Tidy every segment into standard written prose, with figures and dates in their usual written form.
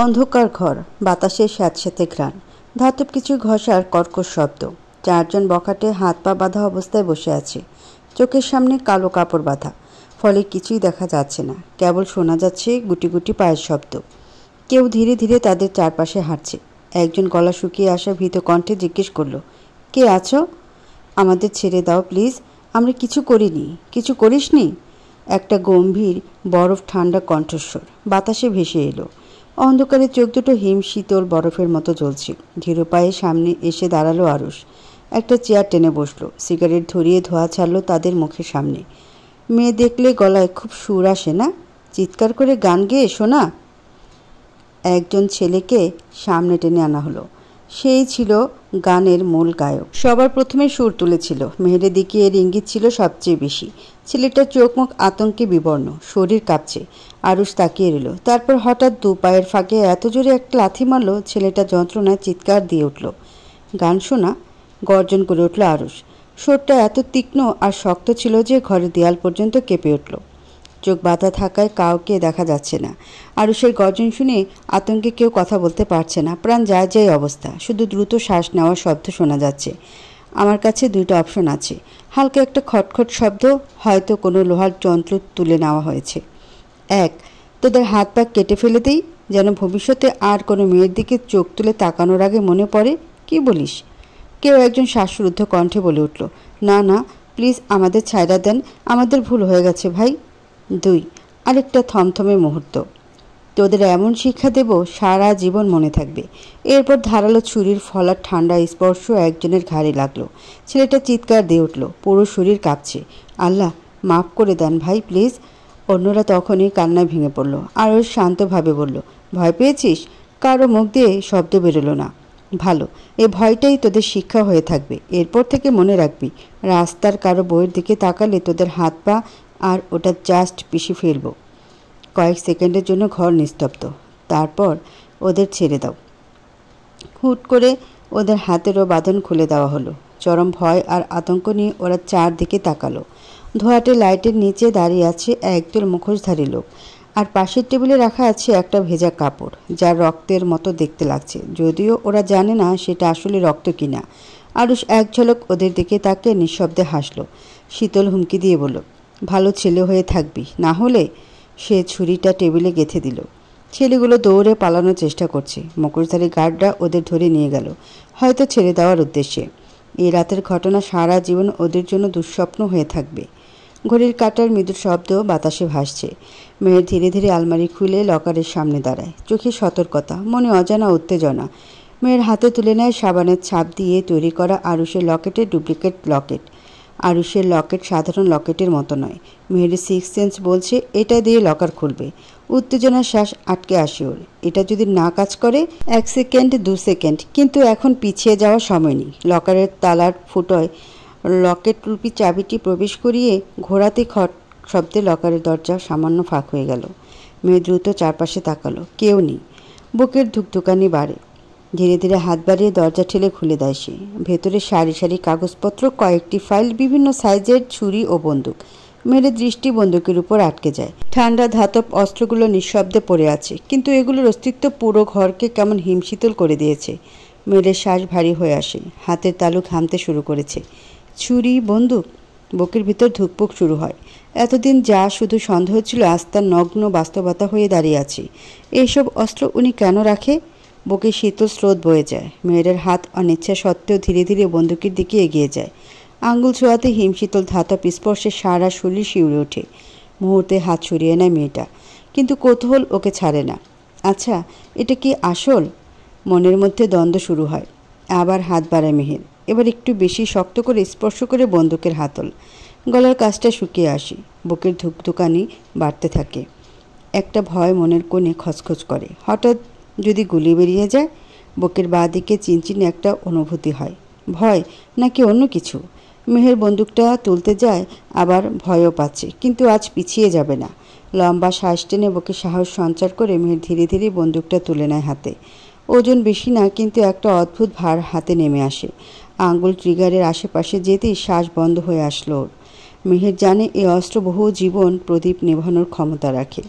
অন্ধকার ঘর, বাতাসের স্যাঁতস্যাঁতে ঘ্রাণ, ধাতব কিছু ঘষার কর্কশ শব্দ। চারজন বখাটে হাত পা বাঁধা অবস্থায় বসে আছে। চোখের সামনে কালো কাপড় বাঁধা, ফলে কিছুই দেখা যাচ্ছে না। কেবল শোনা যাচ্ছে গুটি গুটি পায়ের শব্দ। কেউ ধীরে ধীরে তাদের চারপাশে হাঁটছে। একজন গলা শুকিয়ে আসা ভীত কণ্ঠে জিজ্ঞেস করলো, কে আছো? আমাদের ছেড়ে দাও প্লিজ, আমরা কিছু করিনি। কিছু করিসনি? একটা গম্ভীর বরফ ঠান্ডা কণ্ঠস্বর বাতাসে ভেসে এলো। অন্ধকারে চোখ দুটো হিম শীতল বরফের মতো জ্বলছে। ধীর পায়ে সামনে এসে দাঁড়ালো আরুষ। একটা চেয়ার টেনে বসলো, সিগারেট ধরিয়ে ধোঁয়া ছাড়লো তাদের মুখের সামনে। মেয়ে দেখলে গলায় খুব সুর আসে না? চিৎকার করে গান গেয়ে শোনা। একজন ছেলেকে সামনে টেনে আনা হলো। সেই ছিল গানের মূল গায়ক। সবার প্রথমে সুর তুলেছিল। মেহেরের দিকে এর ইঙ্গিত ছিল সবচেয়ে বেশি। ছেলেটার চোখ মুখ আতঙ্কে বিবর্ণ, শরীর কাঁপছে। আরুষ তাকিয়ে রইল। তারপর হঠাৎ দু পায়ের ফাঁকে এত জোরে একটা লাথি মারল, ছেলেটা যন্ত্রণায় চিৎকার দিয়ে উঠল। গান শোনা? গর্জন করে উঠল আরুষ। সুরটা এত তীক্ষ্ণ আর শক্ত ছিল যে ঘরের দেয়াল পর্যন্ত কেঁপে উঠল। চোখ বাঁধা থাকায় কাউকে দেখা যাচ্ছে না। আরুষের গর্জন শুনে আতঙ্কে কেউ কথা বলতে পারছে না। প্রাণ যায় যায় অবস্থা। শুধু দ্রুত শ্বাস নেওয়ার শব্দ শোনা যাচ্ছে। আমার কাছে দুইটা অপশন আছে। হালকা একটা খটখট শব্দ, হয়তো কোনো লোহার যন্ত্র তুলে নেওয়া হয়েছে। এক, তোদের হাত পা কেটে ফেলে দেই, যেন ভবিষ্যতে আর কোনো মেয়ের দিকে চোখ তুলে তাকানোর আগে মনে পড়ে। কি বলিস? কেউ একজন শ্বাসরুদ্ধ কণ্ঠে বলে উঠল, না না প্লিজ, আমাদের ছাইড়া দেন, আমাদের ভুল হয়ে গেছে ভাই। দুই, আরেকটা থমথমে মুহূর্ত। তোদের এমন শিক্ষা দেব সারা জীবন মনে থাকবে। এরপর ধারালো ছুরির ফলার ঠান্ডা স্পর্শ একজনের ঘাড়ে লাগলো। ছেলেটা চিৎকার দিয়ে উঠল, পুরো শরীর কাঁপছে। আল্লাহ, মাফ করে দেন ভাই প্লিজ। অন্যরা তখনই কান্নায় ভেঙে পড়ল। আর ওর শান্তভাবে বলল, ভয় পেয়েছিস? কারো মুখ দিয়ে শব্দ বেরোলো না। ভালো, এ ভয়টাই তোদের শিক্ষা হয়ে থাকবে। এরপর থেকে মনে রাখবি, রাস্তার কারো বইয়ের দিকে তাকালে তোদের হাত পা আর ওটা জাস্ট পিষে ফেলব। কয়েক সেকেন্ডের জন্য ঘর নিস্তব্ধ। তারপর ওদের ছেড়ে দাও। হুট করে ওদের হাতেরও বাঁধন খুলে দেওয়া হলো। চরম ভয় আর আতঙ্ক নিয়ে ওরা চারদিকে তাকালো। ধোঁয়াটে লাইটের নিচে দাঁড়িয়ে আছে একদল মুখোশধারী লোক, আর পাশের টেবিলে রাখা আছে একটা ভেজা কাপড়, যার রক্তের মতো দেখতে লাগছে, যদিও ওরা জানে না সেটা আসলে রক্ত কিনা। আরুষ এক ঝলক ওদের দিকে তাকিয়ে নিঃশব্দে হাসল। শীতল হুমকি দিয়ে বলল, ভালো ছেলে হয়ে থাকবি, না হলে। সে ছুরিটা টেবিলে গেঁথে দিল। ছেলেগুলো দৌড়ে পালানোর চেষ্টা করছে। মুখোশধারী গার্ডরা ওদের ধরে নিয়ে গেল, হয়তো ছেড়ে দেওয়ার উদ্দেশ্যে। এই রাতের ঘটনা সারা জীবন ওদের জন্য দুঃস্বপ্ন হয়ে থাকবে। ঘড়ির কাঁটার মৃদু শব্দ বাতাসে ভাসছে। মেয়ের ধীরে ধীরে আলমারি খুলে লকারের সামনে দাঁড়ায়। চোখে সতর্কতা, মনে অজানা উত্তেজনা। মেয়ের হাতে তুলে নেয় সাবানের ছাপ দিয়ে তৈরি করা আরুষের লকেটের ডুপ্লিকেট লকেট। আরুষের লকেট সাধারণ লকেটের মতো নয়। মেয়ের সিক্স সেন্স বলছে এটা দিয়ে লকার খুলবে। উত্তেজনার শ্বাস আটকে আসে ওর। এটা যদি না কাজ করে, 1 সেকেন্ড 2 সেকেন্ড, কিন্তু এখন পিছিয়ে যাওয়ার সময় নেই। লকারের তালার ফুটোয় লকেট রূপী চাবিটি প্রবেশ করিয়ে ঘোরাতে খট শব্দে লকারের দরজা সামান্য ফাঁক হয়ে গেল। মেয়ে দ্রুত চারপাশে তাকালো, কেউ নেই। বুকের ধুকধুকানি বাড়ে। ধীরে ধীরে হাত বাড়িয়ে দরজা ঠেলে খুলে দেয় সে। ভেতরে সারি সারি কাগজপত্র, কয়েকটি ফাইল, বিভিন্ন সাইজের ছুরি ও বন্দুক। মেয়ের দৃষ্টি বন্দুকের উপর আটকে যায়। ঠান্ডা ধাতব অস্ত্রগুলো নিঃশব্দে পড়ে আছে, কিন্তু এগুলোর অস্তিত্ব পুরো ঘরকে কেমন হিমশীতল করে দিয়েছে। মেয়ের শ্বাস ভারী হয়ে আসে, হাতের তালু ঘামতে শুরু করেছে। ছুরি, বন্দুক, বুকের ভিতর ধুকপুক শুরু হয়। এতদিন যা শুধু সন্দেহ ছিল, আজ তার নগ্ন বাস্তবতা হয়ে দাঁড়িয়ে আছে। এইসব অস্ত্র উনি কেন রাখে? বুকে শীতল স্রোত বয়ে যায়। মেয়ের হাত অনিচ্ছা সত্ত্বেও ধীরে ধীরে বন্দুকের দিকে এগিয়ে যায়। আঙ্গুল ছোঁয়াতে হিমশীতল ধাতব স্পর্শে সারা শরীর শিউরে ওঠে। মুহূর্তে হাত সরিয়ে নেয় মেয়েটা, কিন্তু কৌতূহল ওকে ছাড়ে না। আচ্ছা, এটা কি আসল? মনের মধ্যে দ্বন্দ্ব শুরু হয়। আবার হাত বাড়ায় মেহের, এবার একটু বেশি শক্ত করে স্পর্শ করে বন্দুকের হাতল। গলার কাছটা শুকিয়ে আসে, বুকের ধুকধুকানি বাড়তে থাকে। একটা ভয় মনের কোণে খচখচ করে। হঠাৎ যদি গুলি বেরিয়ে যায়? বুকের বাঁ দিকে চিনচিনে একটা অনুভূতি হয়। ভয় নাকি অন্য কিছু? মেহের বন্দুকটা তুলতে যায়, আবার ভয়ও পাচ্ছে, কিন্তু আজ পিছিয়ে যাবে না। লম্বা শ্বাস টেনে বুকে সাহস সঞ্চার করে মেহের ধীরে ধীরে বন্দুকটা তুলে নেয় হাতে। ওজন বেশি না, কিন্তু একটা অদ্ভুত ভার হাতে নেমে আসে। আঙ্গুল ট্রিগারের আশেপাশে যেতেই শ্বাস বন্ধ হয়ে আসলো ওর। মেহের জানে এই অস্ত্র বহু জীবন প্রদীপ নেভানোর ক্ষমতা রাখে।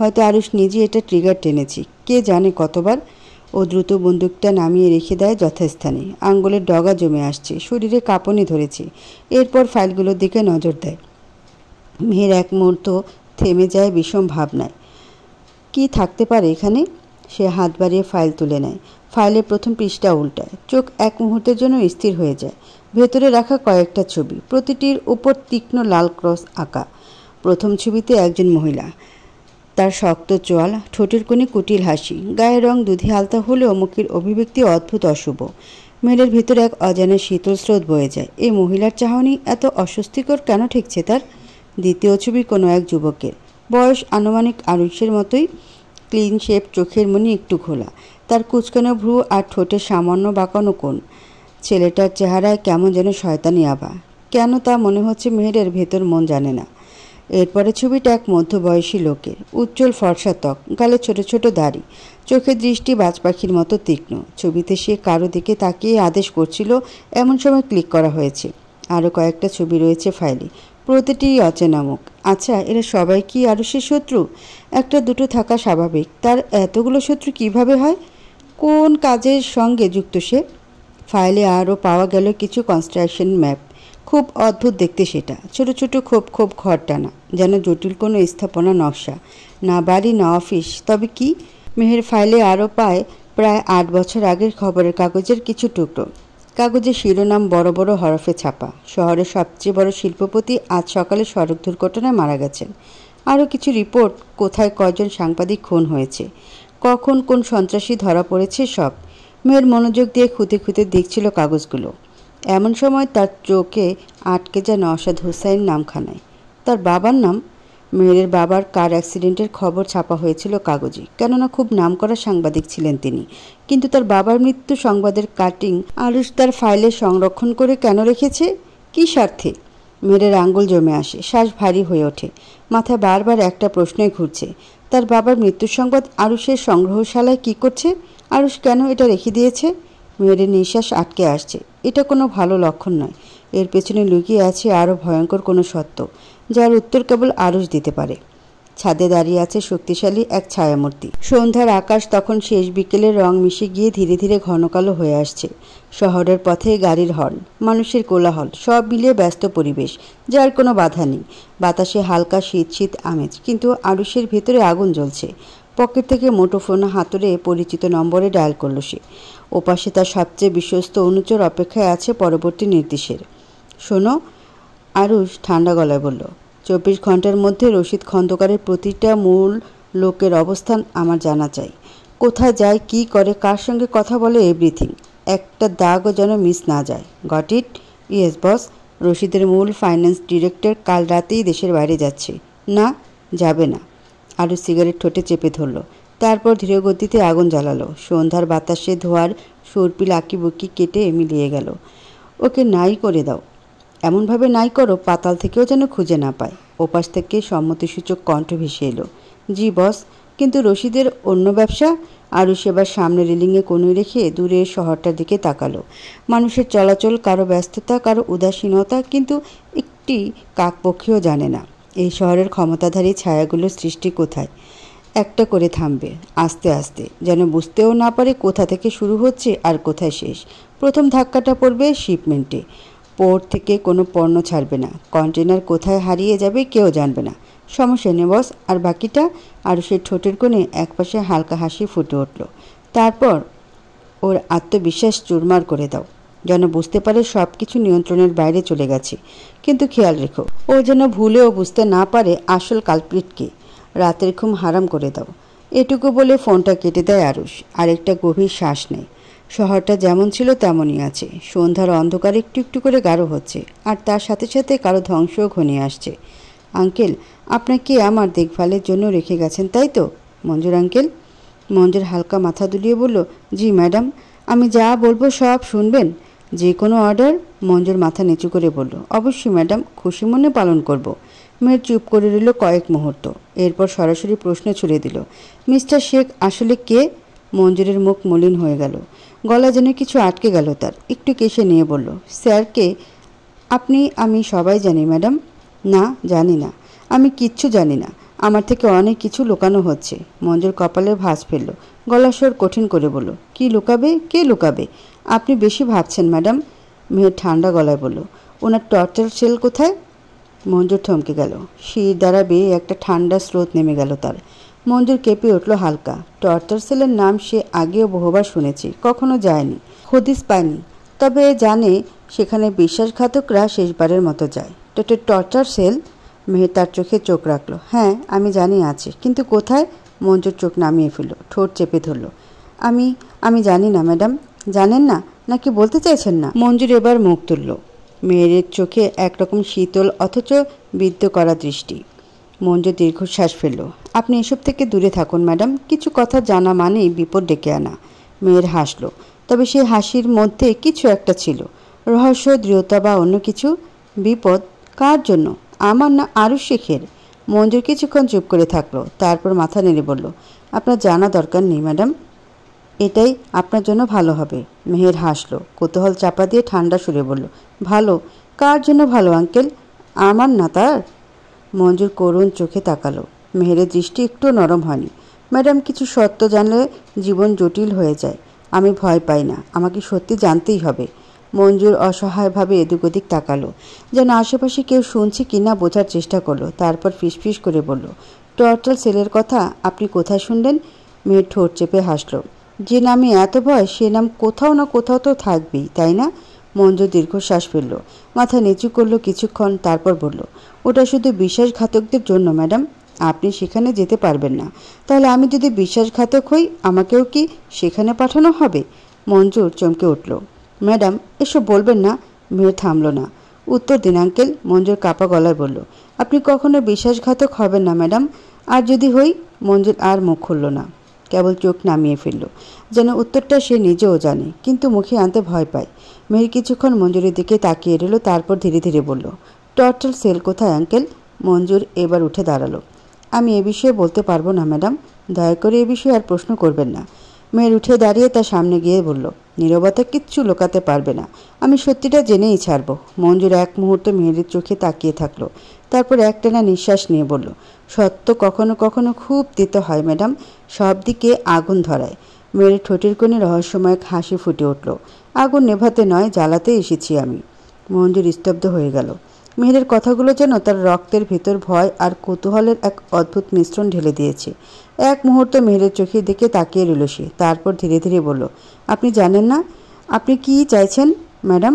হয়তো আরুষ নিজে এটা ট্রিগার টেনেছি, কে জানে কতবার। ও দ্রুত বন্দুকটা নামিয়ে রেখে দেয় যথাস্থানে। আঙ্গুলের ডগা জমে আসছে, শরীরে কাঁপুনি ধরেছে। এরপর ফাইলগুলোর দিকে নজর দেয়। মেয়ের এক মুহূর্ত থেমে যায় বিষম ভাবনায়। কি থাকতে পারে এখানে? সে হাত বাড়িয়ে ফাইল তুলে নেয়। ফাইলের প্রথম পৃষ্ঠা উল্টায়। চোখ এক মুহূর্তের জন্য স্থির হয়ে যায়। ভেতরে রাখা কয়েকটা ছবি, প্রতিটির উপর তীক্ষ্ণ লাল ক্রস আঁকা। প্রথম ছবিতে একজন মহিলা, তার শক্ত চোয়াল, ঠোঁটের কোণে কুটিল হাসি, গায়ের রং দুধে আলতা হলেও মুখের অভিব্যক্তি অদ্ভুত অশুভ। মেয়ের ভেতরে এক অজানা শীতল স্রোত বয়ে যায়। এই মহিলার চাহনি এত অস্বস্তিকর কেন ঠেকছে তার? দ্বিতীয় ছবি কোনো এক যুবকের, বয়স আনুমানিক আরুষের মতোই, ক্লিন শেপ, চোখের মনি একটু খোলা, তার কুচকানো ভ্রু আর ঠোঁটের সামান্য বাঁকানো কোণ। ছেলেটার চেহারায় কেমন যেন শয়তানি আভা। কেন তা মনে হচ্ছে মেহেরের ভেতর মন জানে না। এরপরে ছবিটা এক মধ্যবয়সী লোকের, উজ্জ্বল ফর্সা ত্বক, গালে ছোট ছোট দাড়ি, চোখের দৃষ্টি বাজ পাখির মতো তীক্ষ্ণ। ছবিতে সে কারো দিকে তাকিয়ে আদেশ করছিল, এমন সময় ক্লিক করা হয়েছে। আরও কয়েকটা ছবি রয়েছে ফাইলে, প্রতিটি অচেনা মুখ। আচ্ছা, এরা সবাই কি আরুষের শত্রু? একটা দুটো থাকা স্বাভাবিক, তার এতগুলো শত্রু কিভাবে হয়? কোন কাজের সঙ্গে যুক্ত সে? ফাইলে আরও পাওয়া গেল কিছু কনস্ট্রাকশন ম্যাপ। খুব অদ্ভুত দেখতে সেটা, ছোট ছোট খোপ খোপ ঘর টানা, যেন জটিল কোনো স্থাপনা নকশা। না বাড়ি না অফিস, তবে কি? মেহের ফাইলে আরও পায় প্রায় 8 বছর আগের খবরের কাগজের কিছু টুকরো। কাগজের শিরোনাম বড় বড় হরফে ছাপা, শহরের সবচেয়ে বড় শিল্পপতি আজ সকালে সড়ক দুর্ঘটনায় মারা গেছেন। আরও কিছু রিপোর্ট, কোথায় কয়জন সাংবাদিক খুন হয়েছে, কখন কোন সন্ত্রাসী ধরা পড়েছে, সব। মেয়ের মনোযোগ দিয়ে খুঁতে খুঁতে দেখছিল কাগজগুলো। এমন সময় তার চোখে আটকে যায় নওশাদ হুসাইন নামখানায়। তার বাবার নাম। মেয়ের বাবার কার অ্যাক্সিডেন্টের খবর ছাপা হয়েছিল কাগজে, কেননা খুব নামকরা সাংবাদিক ছিলেন তিনি। কিন্তু তার বাবার মৃত্যু সংবাদের কাটিং আরুষ তার ফাইলে সংরক্ষণ করে কেন রেখেছে? কী স্বার্থে? মেয়ের আঙ্গুল জমে আসে, শ্বাস ভারী হয়ে ওঠে। মাথায় বারবার একটা প্রশ্নই ঘুরছে, তার বাবার মৃত্যুর সংবাদ আরুষের সংগ্রহশালায় কি করছে? আরুষ কেন এটা রেখে দিয়েছে? মেয়ের নিঃশ্বাস আটকে আসছে। এটা কোনো ভালো লক্ষণ নয়। এর পেছনে লুকিয়ে আছে আরও ভয়ঙ্কর কোনো সত্য, যার উত্তর কেবল আরুষ দিতে পারে। ছাদে দাঁড়িয়ে আছে শক্তিশালী এক ছায়ামূর্তি। সন্ধ্যার আকাশ তখন শেষ বিকেলের রং মিশে গিয়ে ধীরে ধীরে ঘন কালো হয়ে আসছে। শহরের পথে গাড়ির হর্ন, মানুষের কোলাহল, সব মিলিয়ে ব্যস্ত পরিবেশ, যার কোনো বাধা নেই। বাতাসে হালকা শীত শীত আমেজ, কিন্তু আরুষের ভেতরে আগুন জ্বলছে। পকেট থেকে মুঠোফোন হাতুড়ে পরিচিত নম্বরে ডায়াল করল সে। ওপাশে তার সবচেয়ে বিশ্বস্ত অনুচর অপেক্ষায় আছে পরবর্তী নির্দেশের। শোনো, আরুষ ঠান্ডা গলায় বলল, 24 ঘন্টার মধ্যে রশিদ খন্দকারের প্রতিটা মূল লোকের অবস্থান আমার জানা চাই। কোথায় যায়, কি করে, কার সঙ্গে কথা বলে, এভরিথিং। একটা দাগও যেন মিস না যায়। Got it? Yes boss. রশিদের মূল ফাইন্যান্স ডিরেক্টর কাল রাতেই দেশের বাইরে যাচ্ছে। না, যাবে না। আরও সিগারেট ঠোঁটে চেপে ধরল, তারপর ধীরগতিতে আগুন জ্বালালো। সন্ধ্যার বাতাসে ধোয়ার সর্পিল আঁকিবুকি কেটে মিলিয়ে গেল। ওকে নাই করে দাও, এমনভাবে নাই করো পাতাল থেকেও যেন খুঁজে না পায়। ওপাশ থেকে সম্মতিসূচক কণ্ঠ ভেসে এলো, জি বস। কিন্তু রশিদের অন্য ব্যবসা? আরও সেবার সামনে রেলিংয়ে কোণে রেখে দূরের শহরটার দিকে তাকালো। মানুষের চলাচল, কারো ব্যস্ততা, কারো উদাসীনতা, কিন্তু একটি কাকপক্ষীও জানে না এই শহরের ক্ষমতাধারী ছায়াগুলোর সৃষ্টি কোথায়। একটা করে থামবে, আস্তে আস্তে, যেন বুঝতেও না পারে কোথা থেকে শুরু হচ্ছে আর কোথায় শেষ। প্রথম ধাক্কাটা পড়বে শিপমেন্টে। পোর্ট থেকে কোনো পণ্য ছাড়বে না। কন্টেনার কোথায় হারিয়ে যাবে কেউ জানবে না। সমস্যা নেই বস। আর বাকিটা? আরও সে ঠোঁটের কোণে একপাশে হালকা হাসি ফুটে উঠল। তারপর ওর আত্মবিশ্বাস চুরমার করে দাও, যেন বুঝতে পারে সব কিছু নিয়ন্ত্রণের বাইরে চলে গেছে। কিন্তু খেয়াল রেখো, ও যেন ভুলেও বুঝতে না পারে আসল কালপ্রিটকে। রাতের ঘুম হারাম করে দাও। এটুকু বলে ফোনটা কেটে দেয় আরুষ। আরেকটা গভীর শ্বাস নেয়। শহরটা যেমন ছিল তেমনই আছে। সন্ধ্যার অন্ধকার একটু একটু করে গাঢ় হচ্ছে, আর তার সাথে সাথে কারো ধ্বংসও ঘনিয়ে আসছে। আঙ্কেল, আপনাকে আমার দেখভালের জন্য রেখে গেছেন, তাই তো? মঞ্জুর আঙ্কেল? মঞ্জুর হালকা মাথা দুলিয়ে বলল, জি ম্যাডাম। আমি যা বলবো সব শুনবেন? যে কোনো অর্ডার? মঞ্জুর মাথা নিচু করে বলল, অবশ্যই ম্যাডাম, খুশি মনে পালন করব। মেয়ের চুপ করে রইল কয়েক মুহূর্ত। এরপর সরাসরি প্রশ্ন ছুড়ে দিল, মিস্টার শেখ আসলে কে? মঞ্জুরের মুখ মলিন হয়ে গেল, গলা যেন কিছু আটকে গেল তার। একটু কেশে নিয়ে বলল, স্যারকে আপনি আমি সবাই জানি ম্যাডাম। না, জানি না, আমি কিচ্ছু জানি না। আমার থেকে অনেক কিছু লুকানো হচ্ছে। মঞ্জুর কপালে ভাঁজ ফেলল, গলার স্বর কঠিন করে বলল, কি লুকাবে? কে লুকাবে? আপনি বেশি ভাবছেন ম্যাডাম। মেয়ের ঠান্ডা গলায় বলল, ওনার টর্চার সেল কোথায়? মঞ্জুর থমকে গেল। শির দ্বারা বেয়ে একটা ঠান্ডা স্রোত নেমে গেল তার। মঞ্জুর কেঁপে উঠল হালকা। টর্চার সেলের নাম সে আগেও বহুবার শুনেছি, কখনো যায়নি, হদিস পায়নি। তবে জানে সেখানে বিশ্বাসঘাতকরা শেষবারের মতো যায়। Torture sell? মেহের তার চোখে চোখ রাখল। হ্যাঁ, আমি জানি আছে, কিন্তু কোথায়? মঞ্জুর চোখ নামিয়ে ফেলল, ঠোঁট চেপে ধরল। আমি জানি না ম্যাডাম। জানেন না নাকি বলতে চাইছেন না? মঞ্জুর এবার মুখ তুলল। মেয়ের চোখে একরকম শীতল অথচ বিদ্ধ করা দৃষ্টি। মঞ্জুর দীর্ঘশ্বাস ফেলল। আপনি এসব থেকে দূরে থাকুন ম্যাডাম। কিছু কথা জানা মানেই বিপদ ডেকে আনা। মেয়ের হাসল, তবে সেই হাসির মধ্যে কিছু একটা ছিল, রহস্য, দৃঢ়তা বা অন্য কিছু। বিপদ? কার জন্য? আমার না আরও শেখের? মঞ্জুর কিছুক্ষণ চুপ করে থাকলো, তারপর মাথা নেড়ে বলল, আপনার জানা দরকার নেই ম্যাডাম, এটাই আপনার জন্য ভালো হবে। মেহের হাসল, কৌতূহল চাপা দিয়ে ঠান্ডা সুরে বলল, ভালো? কার জন্য ভালো আঙ্কেল? আমার না তার? মঞ্জুর করুণ চোখে তাকালো। মেহেরের দৃষ্টি একটু নরম হয়নি। ম্যাডাম, কিছু সত্য জানলে জীবন জটিল হয়ে যায়। আমি ভয় পাই না, আমাকে সত্যি জানতেই হবে। মঞ্জুর অসহায়ভাবে এদিক ওদিক তাকালো, যেন আশেপাশে কেউ শুনছে কিনা বোঝার চেষ্টা করলো। তারপর ফিসফিস করে বলল, টর্চার সেলের কথা আপনি কোথায় শুনলেন? মেয়ের ঠোঁট চেপে হাসল। যে নামে এত ভয়, সে নাম কোথাও না কোথাও তো থাকবেই, তাই না? মঞ্জুর দীর্ঘশ্বাস ফেলল, মাথা নিচু করলো কিছুক্ষণ, তারপর বলল, ওটা শুধু বিশ্বাসঘাতকদের জন্য ম্যাডাম। আপনি সেখানে যেতে পারবেন না। তাহলে আমি যদি বিশ্বাসঘাতক হই, আমাকেও কি সেখানে পাঠানো হবে? মঞ্জুর চমকে উঠল। ম্যাডাম, এসব বলবেন না। মেয়ে থামল না। উত্তর দিন আঙ্কেল, মঞ্জুর কাপা গলায় বলল। আপনি কখনো বিশ্বাসঘাতক হবেন না ম্যাডাম। আর যদি হই? মঞ্জুর আর মুখ খুলল না, কেবল চোখ নামিয়ে ফেলল, যেন উত্তরটা সে নিজেও জানে, কিন্তু মুখে আনতে ভয় পায়। মেয়ের কিছুক্ষণ মঞ্জুরের দিকে তাকিয়ে রইল, তারপর ধীরে ধীরে বলল, টর্চার সেল কোথায় আঙ্কেল? মঞ্জুর এবার উঠে দাঁড়ালো। আমি এ বিষয়ে বলতে পারবো না ম্যাডাম, দয়া করে এ বিষয়ে আর প্রশ্ন করবেন না। মেয়ের উঠে দাঁড়িয়ে তার সামনে গিয়ে বলল, নীরবতা কিচ্ছু লুকাতে পারবে না, আমি সত্যিটা জেনেই ছাড়ব। মঞ্জুর এক মুহূর্ত মেয়ের চোখে তাকিয়ে থাকলো, তারপর একটানা নিঃশ্বাস নিয়ে বলল, সত্য কখনো কখনো খুব তিতো হয় ম্যাডাম, সব দিকে আগুন ধরায়। মেয়ের ঠোঁটের কোণে রহস্যময় হাসি ফুটে উঠল। আগুন নেভাতে নয়, জ্বালাতে এসেছি আমি। মঞ্জুর স্তব্ধ হয়ে গেল। মেহেরের কথাগুলো যেন তার রক্তের ভেতর ভয় আর কৌতূহলের এক অদ্ভুত মিশ্রণ ঢেলে দিয়েছে। এক মুহূর্ত মেহেরের চোখের দিকে তাকিয়ে রইল সে, তারপর ধীরে ধীরে বলল, আপনি জানেন না? আপনি কি চাইছেন ম্যাডাম?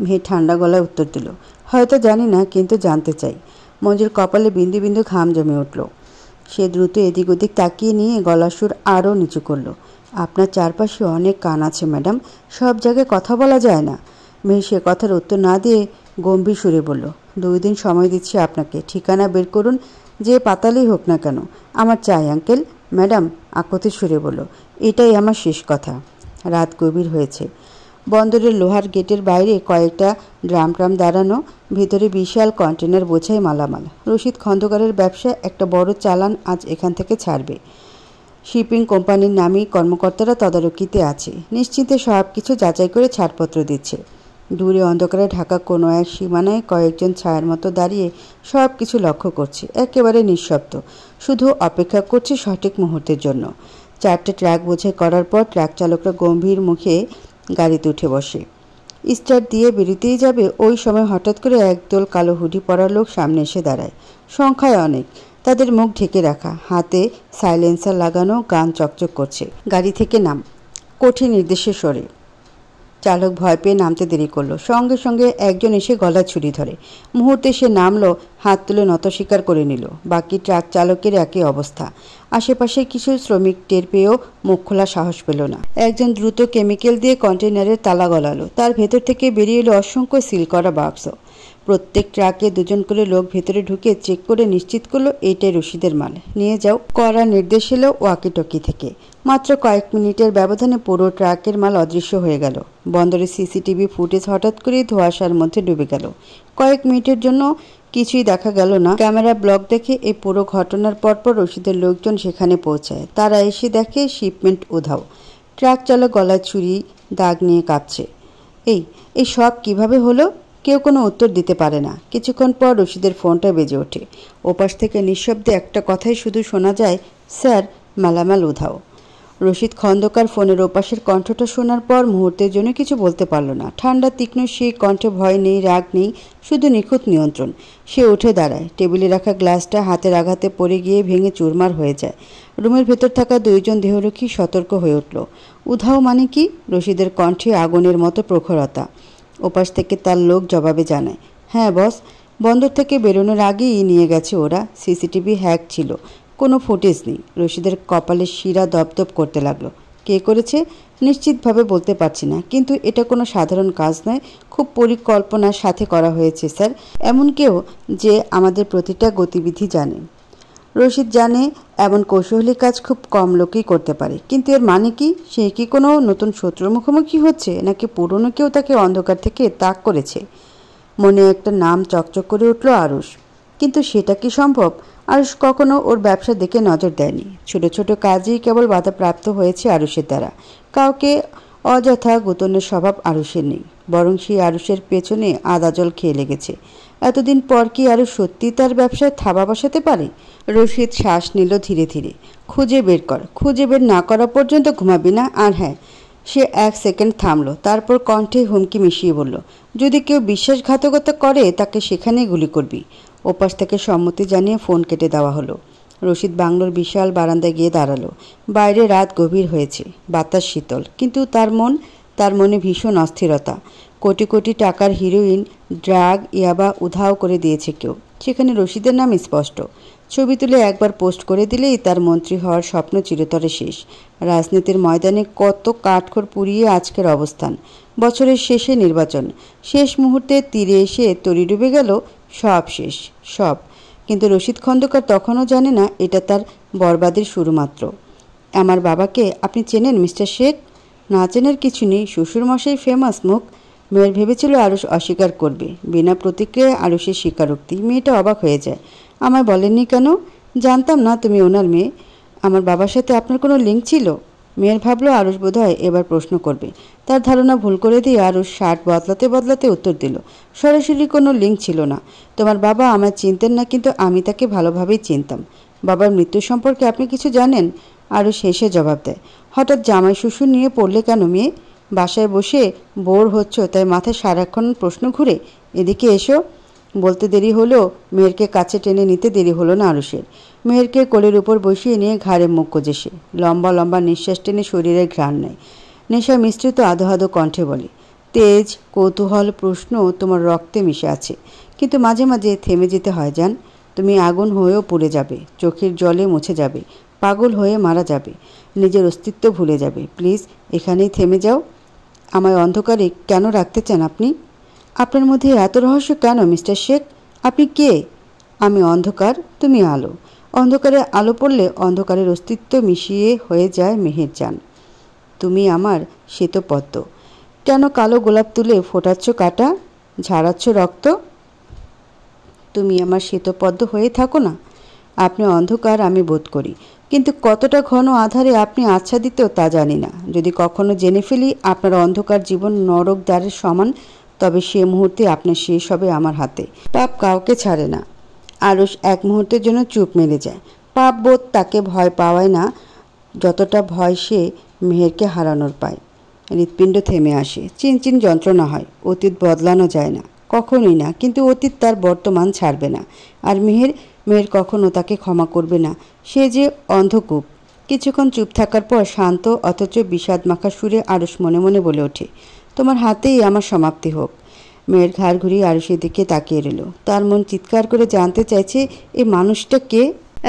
মেহের ঠান্ডা গলায় উত্তর দিল, হয়তো জানি না, কিন্তু জানতে চাই। মঞ্জুর কপালে বিন্দু বিন্দু ঘাম জমে উঠল। সে দ্রুত এদিক ওদিক তাকিয়ে নিয়ে গলার সুর আরও নিচু করল, আপনার চারপাশে অনেক কান আছে ম্যাডাম, সব জায়গায় কথা বলা যায় না। মেয়ে সে কথার উত্তর না দিয়ে গম্ভীর সুরে বলল, 2 দিন সময় দিচ্ছি আপনাকে, ঠিকানা বের করুন, যে পাতালেই হোক না কেন। আমার চাই আঙ্কেল। ম্যাডাম আকুতির সুরে বলল, এটাই আমার শেষ কথা। রাত গভীর হয়েছে। বন্দরের লোহার গেটের বাইরে কয়েকটা ড্রাম দাঁড়ানো, ভিতরে বিশাল কন্টেনার বোঝাই মালামাল। রশিদ খন্দকারের ব্যবসায় একটা বড় চালান আজ এখান থেকে ছাড়বে। শিপিং কোম্পানির নামী কর্মকর্তারা তদারকিতে আছে, নিশ্চিন্তে সব কিছু যাচাই করে ছাড়পত্র দিচ্ছে। দূরে অন্ধকারে ঢাকা কোনো এক সীমানায় কয়েকজন ছায়ার মতো দাঁড়িয়ে সব কিছু লক্ষ্য করছে, একেবারে নিঃশব্দ, শুধু অপেক্ষা করছে সঠিক মুহূর্তের জন্য। 4টে ট্রাক বোঝাই করার পর ট্রাক চালকরা গম্ভীর মুখে গাড়িতে উঠে বসে। স্টার্ট দিয়ে বেরিতেই যাবে, ওই সময় হঠাৎ করে একদল কালো হুডি পরা লোক সামনে এসে দাঁড়ায়। সংখ্যায় অনেক, তাদের মুখ ঢেকে রাখা, হাতে সাইলেন্সার লাগানো, গান চকচক করছে। গাড়ি থেকে নাম, কঠিন নির্দেশে সরে। চালক ভয় পেয়ে নামতে দেরি করলো, সঙ্গে সঙ্গে একজন এসে গলা ছুরি ধরে। মুহূর্তে সে নামলো, হাত তুলে নত স্বীকার করে নিল। বাকি ট্রাক চালকের একই অবস্থা। আশেপাশে কিছু শ্রমিক টের পেয়েও মুখ খোলা সাহস পেল না। একজন দ্রুত কেমিক্যাল দিয়ে কন্টেনারের তালা গলালো, তার ভেতর থেকে বেরিয়ে এলো অসংখ্য সিল করা বাক্স। প্রত্যেক ট্রাকে 2 জন করে লোক ভেতরে ঢুকে চেক করে নিশ্চিত করলো এইটাই রশিদের মাল, নিয়ে যাও। কড়া নির্দেশ এলো ওয়াকিটকি থেকে। মাত্র কয়েক মিনিটের ব্যবধানে পুরো ট্রাকের মাল অদৃশ্য হয়ে গেল। বন্দরের সিসিটিভি ফুটেজ হঠাৎ করেই ধোঁয়াশার মধ্যে ডুবে গেল। কয়েক মিনিটের জন্য কিছুই দেখা গেল না। ক্যামেরা ব্লক দেখে এই পুরো ঘটনার পরপর রশিদের লোকজন সেখানে পৌঁছায়। তারা এসে দেখে শিপমেন্ট উধাও। ট্রাক চালক গলায় ছুরি দাগ নিয়ে কাঁপছে। এই সব কিভাবে হলো? কেউ কোনো উত্তর দিতে পারে না। কিছুক্ষণ পর রশিদের ফোনটা বেজে ওঠে। ওপাশ থেকে নিঃশব্দে একটা কথাই শুধু শোনা যায়, স্যার, মালামাল উধাও। রশিদ খন্দকার ফোনের ওপাশের কণ্ঠটা শোনার পর মুহূর্তের জন্য কিছু বলতে পারল না। ঠান্ডা তীক্ষ্ণ সেই কণ্ঠে ভয় নেই, রাগ নেই, শুধু নিখুঁত নিয়ন্ত্রণ। সে উঠে দাঁড়ায়। টেবিলে রাখা গ্লাসটা হাতের আঘাতে পড়ে গিয়ে ভেঙে চুরমার হয়ে যায়। রুমের ভেতর থাকা দুইজন দেহরক্ষী সতর্ক হয়ে উঠল। উধাও মানে কি? রশিদের কণ্ঠে আগুনের মতো প্রখরতা। ওপাশ থেকে তার লোক জবাবে জানায়, হ্যাঁ বস, বন্দর থেকে বেরোনোর আগেই নিয়ে গেছে ওরা। সিসিটিভি হ্যাক ছিল, কোনো ফুটেজ নেই। রশিদের কপালের শিরা দপদপ করতে লাগলো। কে করেছে নিশ্চিতভাবে বলতে পারছি না, কিন্তু এটা কোনো সাধারণ কাজ নয়। খুব পরিকল্পনার সাথে করা হয়েছে স্যার। এমন কেউ যে আমাদের প্রতিটা গতিবিধি জানে। রশিদ জানে এমন কৌশলী কাজ খুব কম লোকই করতে পারে, কিন্তু এর মানে কি? সে কি কোনো নতুন শত্রুর মুখোমুখি হচ্ছে, নাকি পুরনো কেউ তাকে অন্ধকার থেকে তাক করেছে? মনে একটা নাম চকচক করে উঠল, আরুষ। কিন্তু সেটা কি সম্ভব? আরুষ কখনো ওর ব্যবসা দেখে নজর দেয়নি। ছোট ছোট কাজেই কেবল বাধাপ্রাপ্ত হয়েছে আরুষের দ্বারা। কাউকে অযথা গুতনের স্বভাব আরুষের নেই, বরং সেই আরুষের পেছনে আদা জল খেয়ে লেগেছে। এতদিন পর কি আরুষ সত্যি তার ব্যবসায় থাবা বসাতে পারে? রশিদ শ্বাস নিল ধীরে ধীরে। খুঁজে বের কর। খুঁজে বের না করা পর্যন্ত ঘুমাবি না। আর হ্যাঁ, সে এক সেকেন্ড থামলো, তারপর কণ্ঠে হুমকি মিশিয়ে বলল, যদি কেউ বিশ্বাসঘাতকতা করে তাকে সেখানেই গুলি করবি। ওপাশ থেকে সম্মতি জানিয়ে ফোন কেটে দেওয়া হলো। রশিদ বাংলোর বিশাল বারান্দায় গিয়ে দাঁড়ালো। বাইরে রাত গভীর হয়েছে, বাতাস শীতল, কিন্তু তার মনে ভীষণ অস্থিরতা। কোটি কোটি টাকার হিরোইন, ড্রাগ, ইয়াবা উধাও করে দিয়েছে কেউ। সেখানে রশিদের নাম স্পষ্ট। ছবি তুলে একবার পোস্ট করে দিলেই তার মন্ত্রী হওয়ার স্বপ্ন চিরতরে শেষ। রাজনীতির ময়দানে কত কাঠখড় পুড়িয়ে আজকের অবস্থান। বছরের শেষে নির্বাচন, শেষ মুহূর্তে তীরে এসে তরি ডুবে গেল। সব শেষ, সব। কিন্তু রশিদ খন্দকার তখনও জানে না এটা তার বরবাদের শুরু মাত্র। আমার বাবাকে আপনি চেনেন মিস্টার শেখ? না চেনার কিছু নেই, শ্বশুরমশাই ফেমাস মুখ। মেয়ের ভেবেছিল আরুষ অস্বীকার করবে। বিনা প্রতিক্রিয়ায় আরুষের স্বীকারোক্তি। মেয়েটা অবাক হয়ে যায়। আমায় বলেননি কেন? জানতাম না তুমি ওনার মেয়ে। আমার বাবার সাথে আপনার কোনো লিঙ্ক ছিল? মেয়ের ভাবলো আরুষ বোধহয় এবার প্রশ্ন করবে। তার ধারণা ভুল করে দিয়ে আরুষ শার্ট বদলাতে বদলাতে উত্তর দিল, সরাসরি কোনো লিঙ্ক ছিল না। তোমার বাবা আমায় চিনতেন না, কিন্তু আমি তাকে ভালোভাবেই চিনতাম। বাবার মৃত্যু সম্পর্কে আপনি কিছু জানেন? আরুষ হেসে জবাব দেয়, হঠাৎ জামাই শ্বশুর নিয়ে পড়লে কেন মেয়ে? বাসায় বসে বোর হচ্ছ তাই মাথায় সারাক্ষণ প্রশ্ন ঘুরে। এদিকে এসো। বলতে দেরি হলো, মেয়েরকে কাছে টেনে নিতে দেরি হলো না আরুষের। মেয়েরকে কোলের উপর বসিয়ে নিয়ে ঘাড়ে মুখ গুজে সে লম্বা লম্বা নিঃশ্বাস টেনে শরীরের ঘ্রাণ নেয়। নেশা মিশ্রিত আধো আধো কণ্ঠে বলে, তেজ, কৌতূহল, প্রশ্ন তোমার রক্তে মিশে আছে, কিন্তু মাঝে মাঝে থেমে যেতে হয় জান। তুমি আগুন হয়েও পুড়ে যাবে, চোখের জলে মুছে যাবে, পাগল হয়ে মারা যাবে, নিজের অস্তিত্ব ভুলে যাবে। প্লিজ এখানেই থেমে যাও। আমায় অন্ধকারে কেন রাখতে চান আপনি? আপনার মধ্যে এত রহস্য কেন মিস্টার শেখ? আপনি কে? আমি অন্ধকার, তুমি আলো। অন্ধকারে আলো পড়লে অন্ধকারের অস্তিত্ব মিশিয়ে হয়ে যায় মেহেরজান। তুমি আমার শ্বেতপদ্ম। কেন কালো গোলাপ তুলে ফোটাচ্ছ কাঁটা, ঝাড়াচ্ছ রক্ত? তুমি আমার শ্বেতপদ্ম হয়ে থাকো না। আপনি অন্ধকার আমি বোধ করি, কিন্তু কতটা ঘন আধারে আপনি আচ্ছাদিত তা জানি না। যদি কখনো জেনে ফেলি আপনার অন্ধকার জীবন নরক দ্বারের সমান, তবে সে মুহূর্তে আপনার শেষ হবে আমার হাতে। পাপ কাউকে ছাড়ে না। আরুষ এক মুহূর্তের জন্য চুপ মেরে যায়। পাপ বোধ তাকে ভয় পাওয়ায় না, যতটা ভয় সে মেহেরকে হারানোর পায়। হৃৎপিণ্ড থেমে আসে, চিনচিন যন্ত্রণা হয়। অতীত বদলানো যায় না, কখনোই না, কিন্তু অতীত তার বর্তমান ছাড়বে না। আর মেহের কখনো তাকে ক্ষমা করবে না। সে যে অন্ধকূপ। কিছুক্ষণ চুপ থাকার পর শান্ত অথচ বিষাদ মাখা সুরে আরুষ মনে মনে বলে ওঠে, তোমার হাতেই আমার সমাপ্তি হোক। মেয়ের ঘাড় ঘুরিয়ে আরুষের দিকে তাকিয়ে রইল। তার মন চিৎকার করে জানতে চাইছে, এই মানুষটা কে?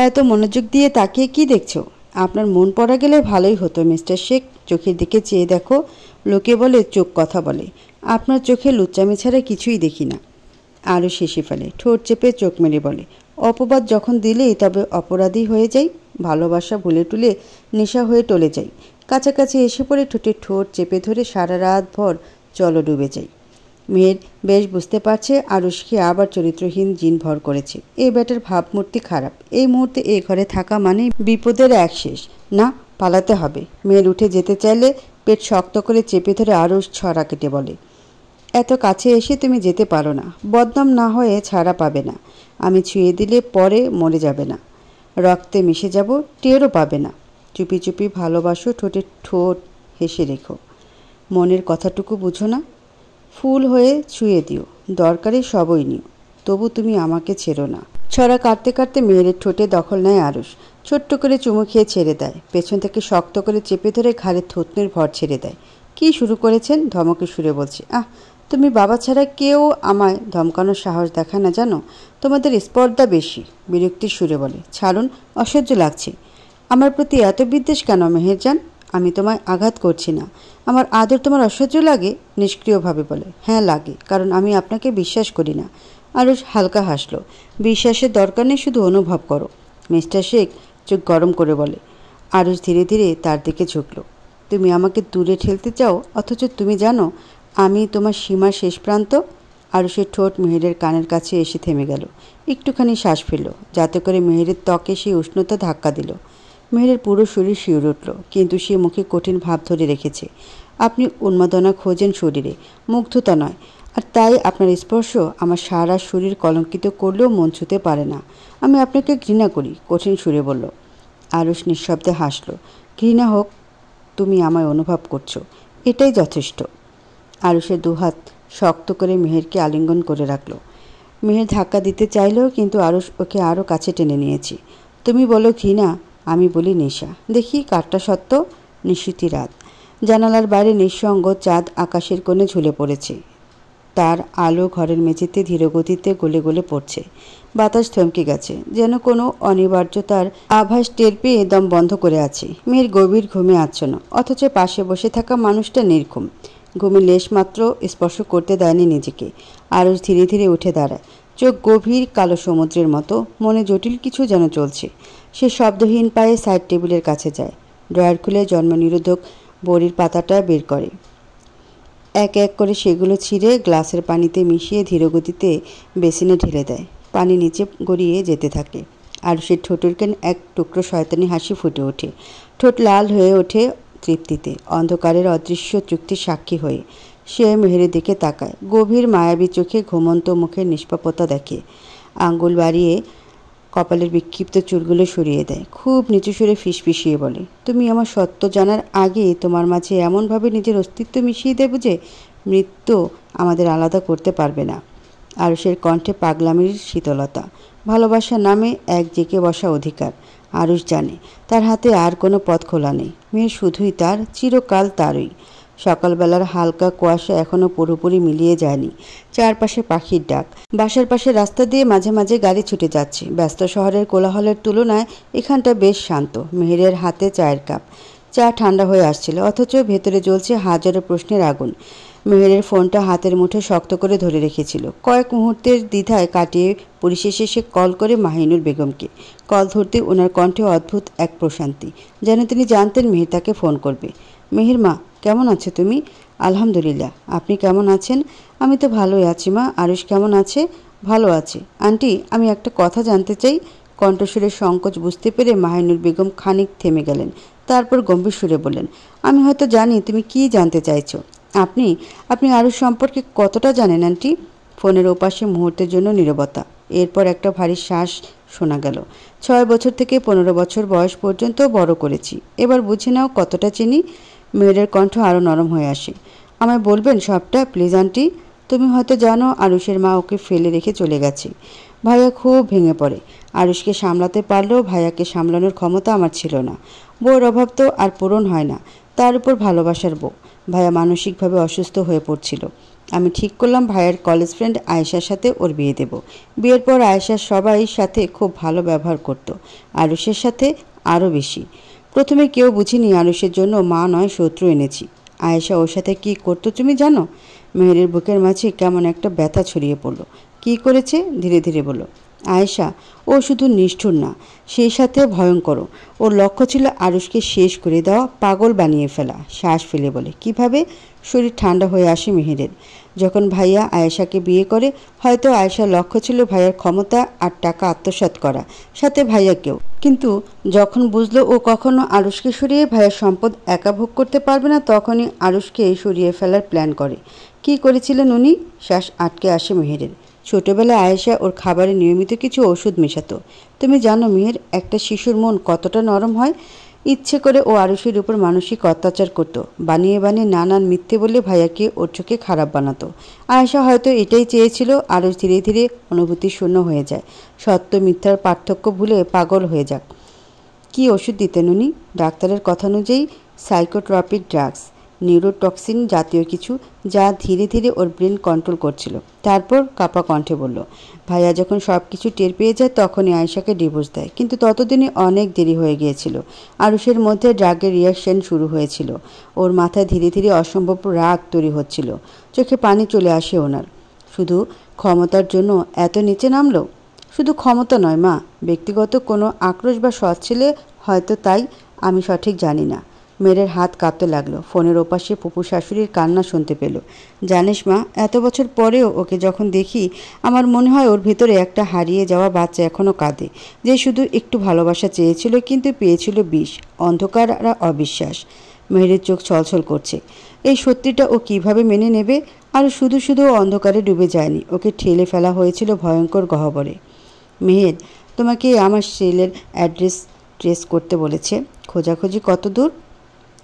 এত মনোযোগ দিয়ে তাকিয়ে কি দেখছো? আপনার মন পড়া গেলে ভালোই হতো মিস্টার শেখ। চোখের দিকে চেয়ে দেখো। লোকে বলে চোখ কথা বলে, আপনার চোখে লুচ্চামি ছাড়া কিছুই দেখি না। আরও শেষে ফেলে, ঠোঁট চেপে চোখ মেরে বলে, অপবাদ যখন দিলেই তবে অপরাধী হয়ে যাই। ভালোবাসা ভুলে টুলে নেশা হয়ে টলে যাই। কাছাকাছি এসে পড়ে ঠোঁটে ঠোঁট চেপে ধরে সারা রাত ভর চলো ডুবে যাই। মেয়ের বেশ বুঝতে পারছে আরুষকে আবার চরিত্রহীন জিন ভর করেছে। এই ব্যাটার ভাবমূর্তি খারাপ। এই মুহূর্তে এই ঘরে থাকা মানে বিপদের এক শেষ। না, পালাতে হবে। মেয়ের উঠে যেতে চাইলে পেট শক্ত করে চেপে ধরে আরুষ ছড়া কেটে বলে, এত কাছে এসে তুমি যেতে পারো না, বদনাম না হয়ে ছাড়া পাবে না। আমি ছুঁয়ে দিলে পরে মরে যাবে না, রক্তে মিশে যাব, টেরও পাবে না। চুপি চুপি ভালোবাসো, ঠোঁটে ঠোঁট হেসে রেখো। মনের কথাটুকু বুঝো না? ফুল হয়ে ছুঁয়ে দিও, দরকারে সবই নিও, তবু তুমি আমাকে ছেড়ো না। ছড়া কাটতে কাটতে মেহেরের ঠোঁটে দখল নেয় আরুষ। ছোট্ট করে চুমু খেয়ে ছেড়ে দেয়, পেছন থেকে শক্ত করে চেপে ধরে ঘাড়ে থুতনির ভর ছেড়ে দেয়। কি শুরু করেছেন? ধমকে সুরে বলছে। তুমি বাবা ছাড়া কেউ আমায় ধমকানোর সাহস দেখায় না জানো? তোমাদের স্পর্ধা বেশি। বিরক্তির সুরে বলে। ছাড়ুন, অসহ্য লাগছে। আমার প্রতি এত বিদ্বেষ কেন মেহেরজান? আমি তোমায় আঘাত করছি না। আমার আদর তোমার অসহ্য লাগে? নিষ্ক্রিয়ভাবে বলে। হ্যাঁ লাগে, কারণ আমি আপনাকে বিশ্বাস করি না। আরুষ হালকা হাসল। বিশ্বাসের দরকার নেই, শুধু অনুভব করো। মিস্টার শেখ চোখ গরম করে বলে। আরুষ ধীরে ধীরে তার দিকে ঝুঁকল। তুমি আমাকে দূরে ঠেলতে চাও, অথচ তুমি জানো আমি তোমার সীমার শেষ প্রান্ত। আরুষের ঠোঁট মেহেরের কানের কাছে এসে থেমে গেল। একটুখানি শ্বাস ফেলল, যাতে করে মেহেরের ত্বকে সেই উষ্ণতা ধাক্কা দিল। মেহেরের পুরো শরীর শিউরে উঠল, কিন্তু সে মুখে কঠিন ভাব ধরে রেখেছে। আপনি উন্মাদনা খোঁজেন শরীরে, মুগ্ধতা নয়। আর তাই আপনার স্পর্শ আমার সারা শরীর কলঙ্কিত করলেও মন ছুঁতে পারে না। আমি আপনাকে ঘৃণা করি, কঠিন সুরে বলল। আরুষ নিঃশব্দে হাসল। ঘৃণা হোক, তুমি আমায় অনুভব করছো, এটাই যথেষ্ট। আরুষের দুহাত শক্ত করে মেহেরকে আলিঙ্গন করে রাখল। মেহের ধাক্কা দিতে চাইলেও কিন্তু আরুষ ওকে আরও কাছে টেনে নিয়েছে। তুমি বলো ঘৃণা, আমি বলি নেশা। দেখি কারটা সত্য। নিশীথী রাত, জানালার বাইরে নিঃসঙ্গ চাঁদ আকাশের কোণে ঝুলে পড়েছে। তার আলো ঘরের মেঝেতে ধীরগতিতে গলে গলে পড়ছে। বাতাস থমকে গেছে, যেন কোনো অনিবার্যতার আভাস টের পেয়ে দম বন্ধ করে আছে। মেয়ের গভীর ঘুমে আচ্ছন্ন, অথচ পাশে বসে থাকা মানুষটা নির্ঘুম। ঘুমে লেশমাত্র স্পর্শ করতে দেয়নি নিজেকে। আরুষ ধীরে ধীরে উঠে দাঁড়ায়, চোখ গভীর কালো সমুদ্রের মতো, মনে জটিল কিছু যেন চলছে। সে শব্দহীন পায়ে সাইড টেবিলের কাছে যায়, ড্রয়ার খুলে জন্মনিরোধক বড়ির পাতাটা বের করে। এক এক করে সেগুলো ছিঁড়ে গ্লাসের পানিতে মিশিয়ে ধীরগতিতে বেসিনে ঢেলে দেয়। পানি নিচে গড়িয়ে যেতে থাকে। আরুষের ঠোঁটের কেন এক টুকরো শয়তানি হাসি ফুটে ওঠে। ঠোঁট লাল হয়ে ওঠে তৃপ্তিতে, অন্ধকারের অদৃশ্য চুক্তির সাক্ষী হয়ে। সে মেহেরের দিকে তাকায়, গভীর মায়াবী চোখে ঘুমন্ত মুখের নিষ্পাপতা দেখে। আঙ্গুল বাড়িয়ে কপালের বিক্ষিপ্ত চুলগুলো সরিয়ে দেয়। খুব নিচু সুরে ফিসফিসিয়ে বলে, তুমি আমার সত্য জানার আগে তোমার মাঝে এমনভাবে নিজের অস্তিত্ব মিশিয়ে দেব যে মৃত্যু আমাদের আলাদা করতে পারবে না। আরুষের কণ্ঠে পাগলামির শীতলতা। ভালোবাসার নামে এক জেঁকে বসা অধিকার। আরুষ জানে তার হাতে আর কোনো পথ খোলা নেই। মেয়ে শুধুই তার, চিরকাল তারই। সকালবেলার হালকা কুয়াশা এখনো পুরোপুরি মিলিয়ে যায়নি। চারপাশে পাখির ডাক। বাসার পাশে রাস্তা দিয়ে মাঝে মাঝে গাড়ি ছুটে যাচ্ছে। ব্যস্ত শহরের কোলাহলের তুলনায় এখানটা বেশ শান্ত। মেহেরের হাতে চায়ের কাপ। চা ঠান্ডা হয়ে আসছিল, অথচ ভেতরে জ্বলছে হাজারো প্রশ্নের আগুন। মেহেরের ফোনটা হাতের মুঠে শক্ত করে ধরে রেখেছিল। কয়েক মুহূর্তের দ্বিধায় কাটিয়ে পরিশেষে সে কল করে মাহিনুর বেগমকে। কল ধরতে ওনার কণ্ঠে অদ্ভুত এক প্রশান্তি, যেন তিনি জানতেন মেহের তাকে ফোন করবে। মেহের মা, কেমন আছো তুমি? আলহামদুলিল্লাহ, আপনি কেমন আছেন? আমি তো ভালোই আছি মা। আরুষ কেমন আছে? ভালো আছে। আন্টি, আমি একটা কথা জানতে চাই। কণ্ঠস্বরের সংকোচ বুঝতে পেরে মাহিনুর বেগম খানিক থেমে গেলেন, তারপর গম্ভীর সুরে বললেন, আমি হয়তো জানি তুমি কি জানতে চাইছো। আপনি আপনি আরুষ সম্পর্কে কতটা জানেন আন্টি? ফোনের ওপাশে মুহূর্তের জন্য নীরবতা। এরপর একটা ভারী শ্বাস শোনা গেল। 6 বছর থেকে 15 বছর বয়স পর্যন্ত বড় করেছি, এবার বুঝে নাও কতটা চিনি। মেয়েদের কণ্ঠ আরও নরম হয়ে আসে। আমায় বলবেন সবটা প্লিজ আন্টি? তুমি হয়তো জানো আরুষের মা ওকে ফেলে রেখে চলে গেছে। ভাইয়া খুব ভেঙে পড়ে। আরুষকে সামলাতে পারলেও ভাইয়াকে সামলানোর ক্ষমতা আমার ছিল না। বউর অভাব তো আর পূরণ হয় না, তার উপর ভালোবাসার বউ। ভাইয়া মানসিকভাবে অসুস্থ হয়ে পড়ছিল। আমি ঠিক করলাম ভাইয়ের কলেজ ফ্রেন্ড আয়েশার সাথে ওর বিয়ে দেব। বিয়ের পর আয়েশার সবাই সাথে খুব ভালো ব্যবহার করত, আরুষের সাথে আরও বেশি। প্রথমে কেউ বুঝিনি আরুষের জন্য মা নয় শত্রু এনেছি। আয়েশা ওর সাথে কী করতো তুমি জানো? মেহেরের বুকের মাঝে কেমন একটা ব্যথা ছড়িয়ে পড়ল। কী করেছে? ধীরে ধীরে বলো। আয়েশা, ও শুধু নিষ্ঠুর না, সেই সাথে ভয়ঙ্কর। ওর লক্ষ্য ছিল আরুষকে শেষ করে দেওয়া, পাগল বানিয়ে ফেলা। শ্বাস ফেলে বলে, কিভাবে? শরীর ঠান্ডা হয়ে আসে মেহেরের। যখন ভাইয়া আয়েশাকে বিয়ে করে, হয়তো আয়েশার লক্ষ্য ছিল ভাইয়ার ক্ষমতা আর টাকা আত্মসাৎ করা, সাথে ভাইয়াকেও। কিন্তু যখন বুঝলো ও কখনো আরুষকে সরিয়ে ভাইয়ার সম্পদ একা ভোগ করতে পারবে না, তখনই আরুষকে সরিয়ে ফেলার প্ল্যান করে। কি করেছিলেন উনি? শ্বাস আটকে আসে মেহেরের। ছোটবেলায় আয়েশা ওর খাবারে নিয়মিত কিছু ওষুধ মেশাতো। তুমি জানো মেহের, একটা শিশুর মন কতটা নরম হয়? ইচ্ছে করে ও আরুষের উপর মানসিক অত্যাচার করত, বানিয়ে বানিয়ে নানান মিথ্যে বলে ভাইয়াকে ওর চোখে খারাপ বানাতো। আয়েশা হয়তো এটাই চেয়েছিল আরুষ ধীরে ধীরে অনুভূতি শূন্য হয়ে যায়, সত্য মিথ্যার পার্থক্য ভুলে পাগল হয়ে যাক। কি ওষুধ দিতেন উনি? ডাক্তারের কথা অনুযায়ী সাইকোট্রপিক ড্রাগস, নিউরোটক্সিন জাতীয় কিছু, যা ধীরে ধীরে ওর ব্রেন কন্ট্রোল করছিল। তারপর কাপা কণ্ঠে বলল, ভাইয়া যখন সব কিছু টের পেয়ে যায় তখনই আয়েশাকে ডিভোর্স দেয়। কিন্তু ততদিনে অনেক দেরি হয়ে গিয়েছিল। আরুষের মধ্যে ড্রাগের রিয়াকশন শুরু হয়েছিল। ওর মাথায় ধীরে ধীরে অসম্ভব রাগ তৈরি হচ্ছিল। চোখে পানি চলে আসে ওনার। শুধু ক্ষমতার জন্য এত নিচে নামলো? শুধু ক্ষমতা নয় মা, ব্যক্তিগত কোনো আক্রোশ বা সৎ ছেলে হয়তো, তাই আমি সঠিক জানি না। মেয়ের হাত কাঁপতে লাগলো। ফোনের ওপাশে পুপু শাশুড়ির কান্না শুনতে পেল। জানিস মা, এত বছর পরেও ওকে যখন দেখি আমার মনে হয় ওর ভেতরে একটা হারিয়ে যাওয়া বাচ্চা এখনও কাঁদে, যে শুধু একটু ভালোবাসা চেয়েছিল কিন্তু পেয়েছিল বিষ, অন্ধকার আর অবিশ্বাস। মেয়ের চোখ ছলছল করছে। এই সত্যিটা ও কিভাবে মেনে নেবে? আর শুধু শুধু অন্ধকারে ডুবে যায়নি, ওকে ঠেলে ফেলা হয়েছিল ভয়ঙ্কর গহ্বরে। মেহের, তোমাকে আমার ছেলের অ্যাড্রেস ট্রেস করতে বলেছে। খোঁজাখুঁজি কত দূর?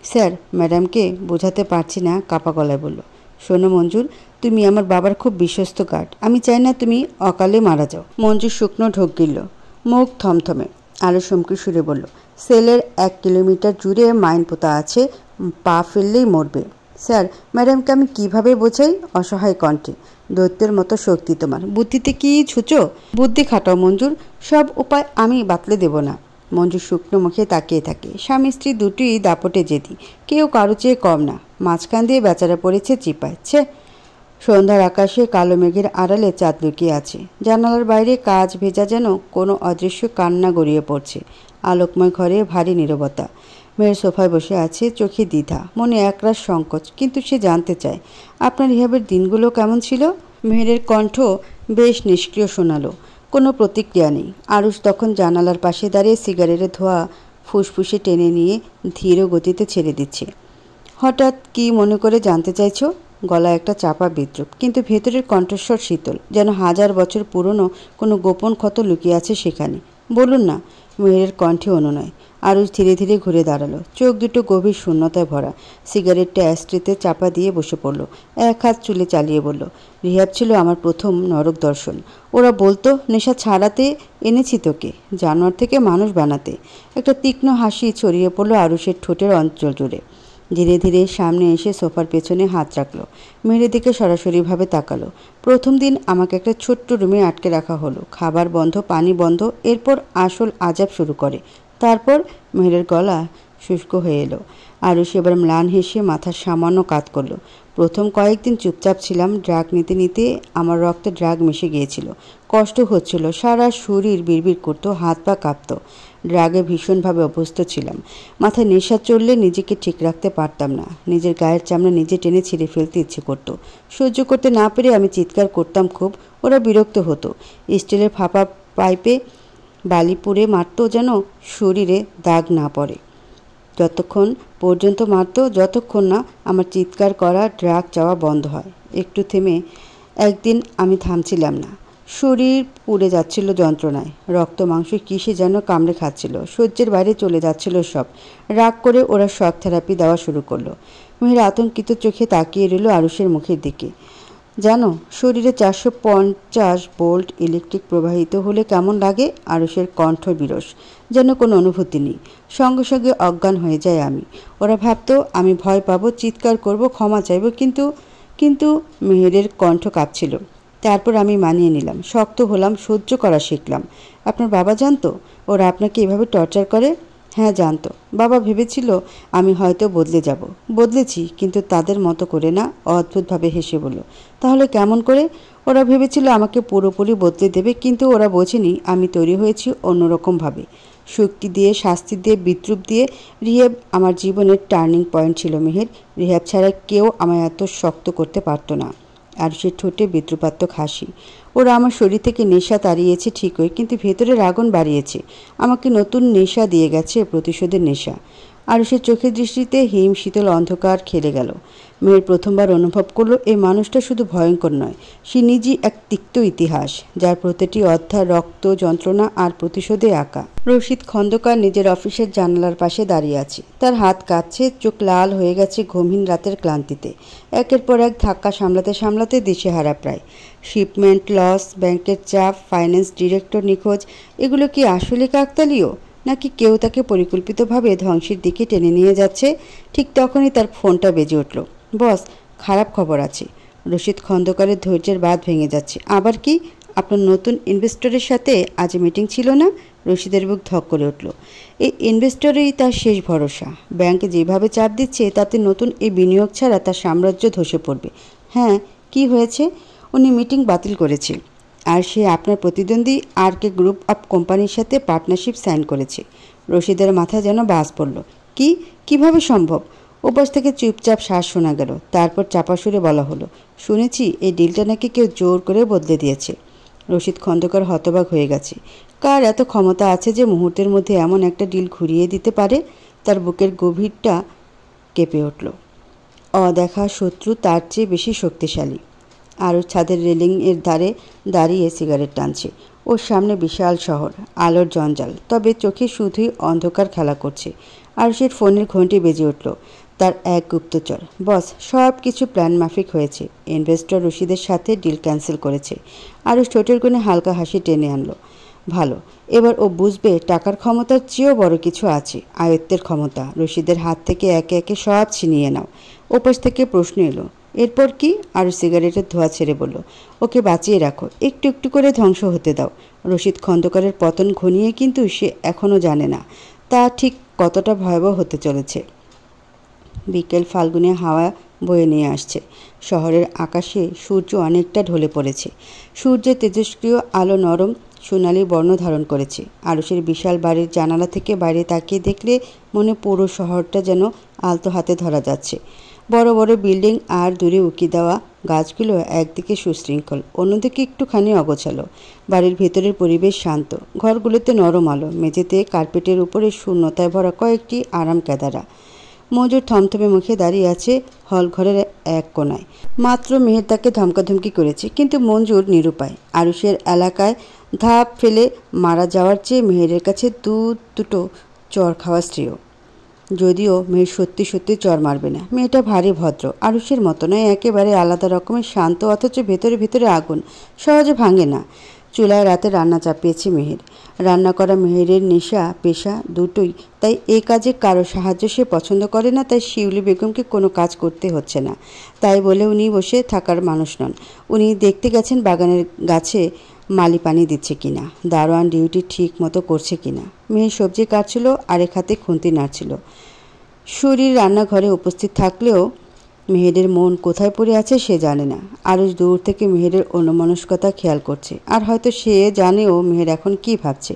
স্যার, ম্যাডামকে বোঝাতে পারছি না, কাপা গলায় বলল। শোনো মঞ্জুর, তুমি আমার বাবার খুব বিশ্বস্ত গার্ড। আমি চাই না তুমি অকালে মারা যাও। মঞ্জুর শুকনো ঢোক গিলল, মুখ থমথমে। আলো চমকে সুরে বলল, সেলের 1 কিলোমিটার জুড়ে মাইন পোতা আছে, পা ফেললেই মরবে। স্যার, ম্যাডামকে আমি কিভাবে বোঝাই? অসহায় কণ্ঠে। দৈত্যের মতো শক্তি তোমার, বুদ্ধিতে কি ছুচো? বুদ্ধি খাটাও মঞ্জুর, সব উপায় আমি বাতলে দেব না। মঞ্জুর শুকনো মুখে তাকিয়ে থাকে। স্বামী স্ত্রী দুটোই দাপটে জেদি, কেউ কারো চেয়ে কম না। মাঝখান দিয়ে বেচারা পড়েছে চিপায়। ছে! সন্ধ্যার আকাশে কালো মেঘের আড়ালে চাঁদ লুকিয়ে আছে। জানালার বাইরে কাজ ভেজা যেন কোনো অদৃশ্য কান্না গড়িয়ে পড়ছে। আলোকময় ঘরে ভারী নীরবতা। মেয়ের সোফায় বসে আছে, চোখে দ্বিধা, মনে একরাশ সংকোচ। কিন্তু সে জানতে চায়, আপনার রিহাবের দিনগুলো কেমন ছিল? মেহেরের কণ্ঠ বেশ নিষ্ক্রিয় শোনালো, কোনো প্রতিক্রিয়া নেই। আরুষ তখন জানালার পাশে দাঁড়িয়ে সিগারেটের ধোঁয়া ফুসফুসে টেনে নিয়ে ধীর গতিতে ছেড়ে দিচ্ছে। হঠাৎ কি মনে করে জানতে চাইছো? গলায় একটা চাপা বিদ্রুপ, কিন্তু ভেতরের কণ্ঠস্বর শীতল, যেন 1000 বছর পুরনো কোনো গোপন ক্ষত লুকিয়ে আছে সেখানে। বলুন না। মেয়ের কণ্ঠে অনুনয়। আরুষ ধীরে ধীরে ঘুরে দাঁড়ালো, চোখ দুটো গভীর শূন্যতায় ভরা। সিগারেটটা অ্যাস্ট্রিতে চাপা দিয়ে বসে পড়ল। এক হাত চুলে চালিয়ে বলল, রিহাব ছিল আমার প্রথম নরক দর্শন। ওরা বলতো নেশা ছাড়াতে এনেছি তোকে, জানোয়ার থেকে মানুষ বানাতে। একটা তীক্ষ্ণ হাসি ছড়িয়ে পড়ল আরুষের ঠোঁটের অঞ্চল জুড়ে। ধীরে ধীরে সামনে এসে সোফার পেছনে হাত রাখলো। মেয়ের দিকে সরাসরিভাবে তাকালো। প্রথম দিন আমাকে একটা ছোট্ট রুমে আটকে রাখা হলো, খাবার বন্ধ, পানি বন্ধ। এরপর আসল আজাব শুরু করে। তারপর মেহেরের গলা শুষ্ক হয়ে এলো। আরুষ এবার ম্লান হেসে মাথার সামান্য কাত করলো। প্রথম কয়েকদিন চুপচাপ ছিলাম। ড্রাগ নিতে নিতে আমার রক্তে ড্রাগ মিশে গিয়েছিল। কষ্ট হচ্ছিল, সারা শরীর বিড়বিড় করতো, হাত পা কাঁপতো। ড্রাগে ভীষণভাবে অভ্যস্ত ছিলাম। মাথায় নেশা চললে নিজেকে ঠিক রাখতে পারতাম না। নিজের গায়ের চামড়া নিজে টেনে ছিঁড়ে ফেলতে ইচ্ছে করতো। সহ্য করতে না পেরে আমি চিৎকার করতাম খুব। ওরা বিরক্ত হতো। স্টিলের ফাঁপা পাইপে বালি পুড়ে মারতো যেন শরীরে দাগ না পড়ে। যতক্ষণ পর্যন্ত মারতো, যতক্ষণ না আমার চিৎকার করা, ড্রাগ চাওয়া বন্ধ হয়। একটু থেমে একদিন আমি থামছিলাম না। শরীর পুড়ে যাচ্ছিল যন্ত্রণায়। রক্ত মাংস কিসে যেন কামড়ে খাচ্ছিল। সহ্যের বাইরে চলে যাচ্ছিল সব। রাগ করে ওরা শক থেরাপি দেওয়া শুরু করলো। মেয়ের আতঙ্কিত চোখে তাকিয়ে রইল আরুষের মুখের দিকে। জানো, শরীরে 450 ভোল্ট ইলেকট্রিক প্রবাহিত হলে কেমন লাগে? আরুষের কণ্ঠ বিরস, যেন কোনো অনুভূতি নেই। সঙ্গে সঙ্গে অজ্ঞান হয়ে যায় আমি। ওরা ভাবতো আমি ভয় পাবো, চিৎকার করব, ক্ষমা চাইব। কিন্তু মেহেরের কণ্ঠ কাঁপছিল। তারপর আমি মানিয়ে নিলাম, শক্ত হলাম, সহ্য করা শিখলাম। আপনার বাবা জানতো ওরা আপনাকে এভাবে টর্চার করে? হ্যাঁ জানতো। বাবা ভেবেছিল আমি হয়তো বদলে যাব। বদলেছি, কিন্তু তাদের মতো করে না। অদ্ভুতভাবে হেসে বলল, তাহলে কেমন করে? ওরা ভেবেছিল আমাকে পুরোপুরি বদলে দেবে, কিন্তু ওরা বোঝেনি আমি তৈরি হয়েছি অন্যরকমভাবে। শক্তি দিয়ে, শাস্তি দিয়ে, বিদ্রুপ দিয়ে। রিহ্যাব আমার জীবনের টার্নিং পয়েন্ট ছিল মেহের। রিহ্যাব ছাড়া কেউ আমায় এত শক্ত করতে পারতো না। আর সে ঠোঁটে বিদ্রুপাত্মক হাসি। ওরা আমার শরীর থেকে নেশা তাড়িয়েছে ঠিকই, কিন্তু ভেতরের আগুন বাড়িয়েছে। আমাকে নতুন নেশা দিয়ে গেছে, প্রতিশোধের নেশা। আর সে চোখের দৃষ্টিতে হিম শীতল অন্ধকার খেলে গেল। মেয়ের প্রথমবার অনুভব করলো এই মানুষটা শুধু ভয়ঙ্কর নয়, সে নিজেই এক তিক্ত ইতিহাস, যার প্রতিটি অধ্যায় রক্ত, যন্ত্রণা আর প্রতিশোধে আঁকা। রশিদ খন্দকার নিজের অফিসের জানালার পাশে দাঁড়িয়ে আছে। তার হাত কাঁপছে, চোখ লাল হয়ে গেছে ঘুমহীন রাতের ক্লান্তিতে। একের পর এক ধাক্কা সামলাতে সামলাতে দিশেহারা প্রায়। শিপমেন্ট লস, ব্যাংকের চাপ, ফাইন্যান্স ডিরেক্টর নিখোঁজ, এগুলো কি আসলে কাকতালীয়, নাকি কেউ তাকে পরিকল্পিতভাবে ধ্বংসের দিকে টেনে নিয়ে যাচ্ছে? ঠিক তখনই তার ফোনটা বেজে উঠল। বস, খারাপ খবর আছে। রশিদ খন্দকারের ধৈর্যের বাঁধ ভেঙে যাচ্ছে। আবার কি? আপনার নতুন ইনভেস্টরের সাথে আজ মিটিং ছিল না? রশিদের বুক ধক করে উঠল। এই ইনভেস্টরই তার শেষ ভরসা। ব্যাংক যেভাবে চাপ দিচ্ছে তাতে নতুন এই বিনিয়োগ ছাড়া তার সাম্রাজ্য ধসে পড়বে। হ্যাঁ, কি হয়েছে? উনি মিটিং বাতিল করেছে, আর সে আপনার প্রতিদ্বন্দ্বী আরকে গ্রুপ অফ কোম্পানির সাথে পার্টনারশিপ সাইন করেছে। রশিদের মাথা যেন বাজ পড়ল। কিভাবে সম্ভব? ওপাশ থেকে চুপচাপ শ্বাস শোনা গেল। তারপর চাপা সুরে বলা হলো, শুনেছি এই ডিলটা নাকি কেউ জোর করে বদলে দিয়েছে। রশিদ খন্দকার হতবাক হয়ে গেছে। কার এত ক্ষমতা আছে যে মুহূর্তের মধ্যে এমন একটা ডিল ঘুরিয়ে দিতে পারে? তার বুকের গভীরটা কেঁপে উঠল। অদেখা শত্রু তার চেয়ে বেশি শক্তিশালী। আরও ছাদের রেলিংয়ের ধারে দাঁড়িয়ে সিগারেট টানছে। ওর সামনে বিশাল শহর, আলোর জঞ্জাল, তবে চোখে শুধুই অন্ধকার খেলা করছে। আর সে ফোনের ঘন্টি বেজে উঠল। তার এক গুপ্তচর। বস, সব কিছু প্ল্যান মাফিক হয়েছে। ইনভেস্টর রশিদের সাথে ডিল ক্যান্সেল করেছে। আর ঠোঁটের কোণে হালকা হাসি টেনে আনলো। ভালো, এবার ও বুঝবে টাকার ক্ষমতার চেয়েও বড় কিছু আছে, আয়ত্তের ক্ষমতা। রশিদের হাত থেকে একে একে সব ছিনিয়ে নাও। ওপাশ থেকে প্রশ্ন এলো, এরপর কি? আর সিগারেটের ধোঁয়া ছেড়ে বলল, ওকে বাঁচিয়ে রাখো, একটু একটু করে ধ্বংস হতে দাও। রশিদ খন্দকারের পতন ঘনিয়ে, কিন্তু সে এখনও জানে না তা ঠিক কতটা ভয়াবহ হতে চলেছে। বিকেল ফাল্গুনে হাওয়া বয়ে নিয়ে আসছে। শহরের আকাশে সূর্য অনেকটা ঢলে পড়েছে। সূর্যের তেজস্ক্রিয় আলো নরম সোনালি বর্ণ ধারণ করেছে। আরশের বিশাল বাড়ির জানালা থেকে বাইরে তাকিয়ে দেখলে মনে পুরো শহরটা যেন আলতো হাতে ধরা যাচ্ছে। বড় বড় বিল্ডিং আর দূরে উকি দেওয়া গাছগুলো একদিকে সুশৃঙ্খল, অন্যদিকে একটুখানি অগোছালো। বাড়ির ভেতরের পরিবেশ শান্ত। ঘরগুলোতে নরম আলো, মেঝেতে কার্পেটের উপরে শূন্যতায় ভরা কয়েকটি আরাম কেদারা। মজুর থমথমে মুখে দাঁড়িয়ে আছে হল ঘরের এক কোনায়। মাত্র মেহের তাকে ধমকাধমকি করেছে, কিন্তু মঞ্জুর নিরুপায়। আরুষের এলাকায় ধাপ ফেলে মারা যাওয়ার চেয়ে মেহেরের কাছে দুটো চর খাওয়া শ্রেয়। যদিও মেয়ের সত্যি সত্যি চর মারবে না। মেয়েটা ভারী ভদ্র, আরুষের মতো নয়, একেবারে আলাদা রকমের শান্ত, অথচ ভেতরে ভেতরে আগুন, সহজে ভাঙে না। চুলায় রাতে রান্না চাপিয়েছে মেহের। রান্না করা মেহেরের নেশা, পেশা দুটোই। তাই এ কাজে কারো সাহায্য সে পছন্দ করে না। তাই শিউলি বেগমকে কোনো কাজ করতে হচ্ছে না। তাই বলে উনি বসে থাকার মানুষ নন। উনি দেখতে গেছেন বাগানের গাছে মালি পানি দিচ্ছে কিনা, দারোয়ান ডিউটি ঠিক মতো করছে কিনা। মেহের সবজি কাটছিল, আরেক হাতে খুন্তি নাড়ছিল। শরীর রান্নাঘরে উপস্থিত থাকলেও মেহেরের মন কোথায় পড়ে আছে সে জানে না। আরুষ দূর থেকে মেহেরের অন্যমনস্কতা খেয়াল করছে, আর হয়তো সে জানেও মেহের এখন কি ভাবছে।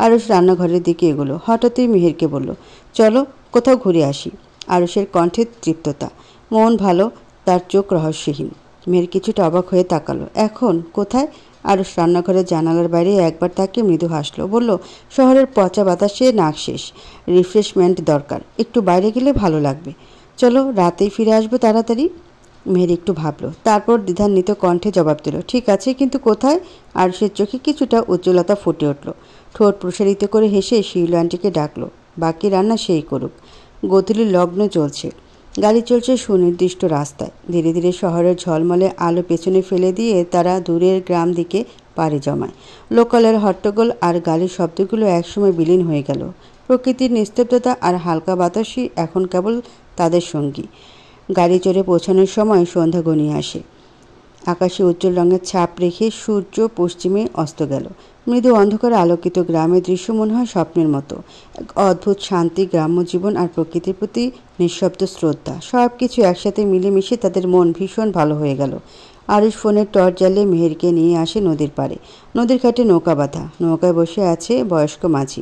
আরুষ রান্নাঘরের দিকে এগোলো। হঠাৎই মেহেরকে বলল, চলো কোথাও ঘুরে আসি। আরুষের কণ্ঠে তৃপ্ততা, মন ভালো, তার চোখ রহস্যহীন। মেহের কিছুটা অবাক হয়ে তাকালো। এখন কোথায়? আরুষ রান্নাঘরের জানালার বাইরে একবার তাকে মৃদু হাসলো। বলল, শহরের পচা বাতাসে নাক শেষ, রিফ্রেশমেন্ট দরকার, একটু বাইরে গেলে ভালো লাগবে। চলো, রাতেই ফিরে আসবো তাড়াতাড়ি। মেহের একটু ভাবলো, তারপর দ্বিধান্বিত কণ্ঠে জবাব দিল, ঠিক আছে, কিন্তু কোথায়? আরুষের চোখে কিছুটা উজ্জ্বলতা ফুটে উঠল। ঠোঁট প্রসারিত করে হেসে শিউলি আন্টিকে ডাকলো, বাকি রান্না সেই করুক। গোধূলির লগ্ন চলছে। গাড়ি চলছে সুনির্দিষ্ট রাস্তায়। ধীরে ধীরে শহরের ঝলমলে আলো পেছনে ফেলে দিয়ে তারা দূরের গ্রাম দিকে পাড়ি জমায়। লোকালের হট্টগোল আর গাড়ির শব্দগুলো একসময় বিলীন হয়ে গেল। প্রকৃতির নিস্তব্ধতা আর হালকা বাতাসই এখন কেবল তাদের সঙ্গী। গাড়ি চড়ে পৌঁছানোর সময় সন্ধ্যা ঘনিয়ে আসে। আকাশে উজ্জ্বল রঙের ছাপ রেখে সূর্য পশ্চিমে অস্ত গেল। মৃদু অন্ধকারে আলোকিত গ্রামের দৃশ্য মনে হয় স্বপ্নের মতো। এক অদ্ভুত শান্তি, গ্রাম্য জীবন আর প্রকৃতির প্রতি নিঃশব্দ শ্রদ্ধা, সব কিছু একসাথে মিলেমিশে তাদের মন ভীষণ ভালো হয়ে গেল। আরুষ ফোনের টর্চ জ্বালিয়ে মেহেরকে নিয়ে আসে নদীর পাড়ে। নদীর ঘাটে নৌকা বাঁধা, নৌকায় বসে আছে বয়স্ক মাঝি।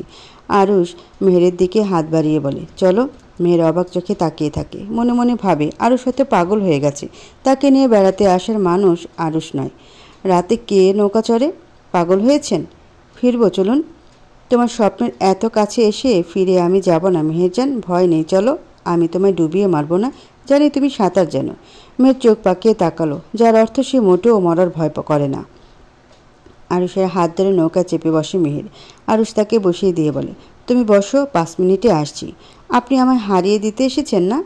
আরুষ মেহেরের দিকে হাত বাড়িয়ে বলে, চলো। মেয়ের অবাক চোখে তাকিয়ে থাকে, মনে মনে ভাবে আরুষ হয়তো পাগল হয়ে গেছে। তাকে নিয়ে বেড়াতে আসার মানুষ আরুষ নয়। রাতে কে নৌকা চড়ে? পাগল হয়েছেন? ফিরবো, চলুন। তোমার স্বপ্নের এত কাছে এসে ফিরে আমি যাব না মেহেরজান, ভয় নেই, চলো। আমি তোমায় ডুবিয়ে মারবো না, জানি তুমি সাঁতার জানো। মেয়ের চোখ পাকিয়ে তাকালো, যার অর্থ সে মোটেও মরার ভয় করে না। আরুষের হাত ধরে নৌকা চেপে বসে মেহের। আরুষ তাকে বসিয়ে দিয়ে বলে, তুমি বসো, 5 মিনিটে আসছি। আপনি আমায় হারিয়ে দিতে এসেছেন না?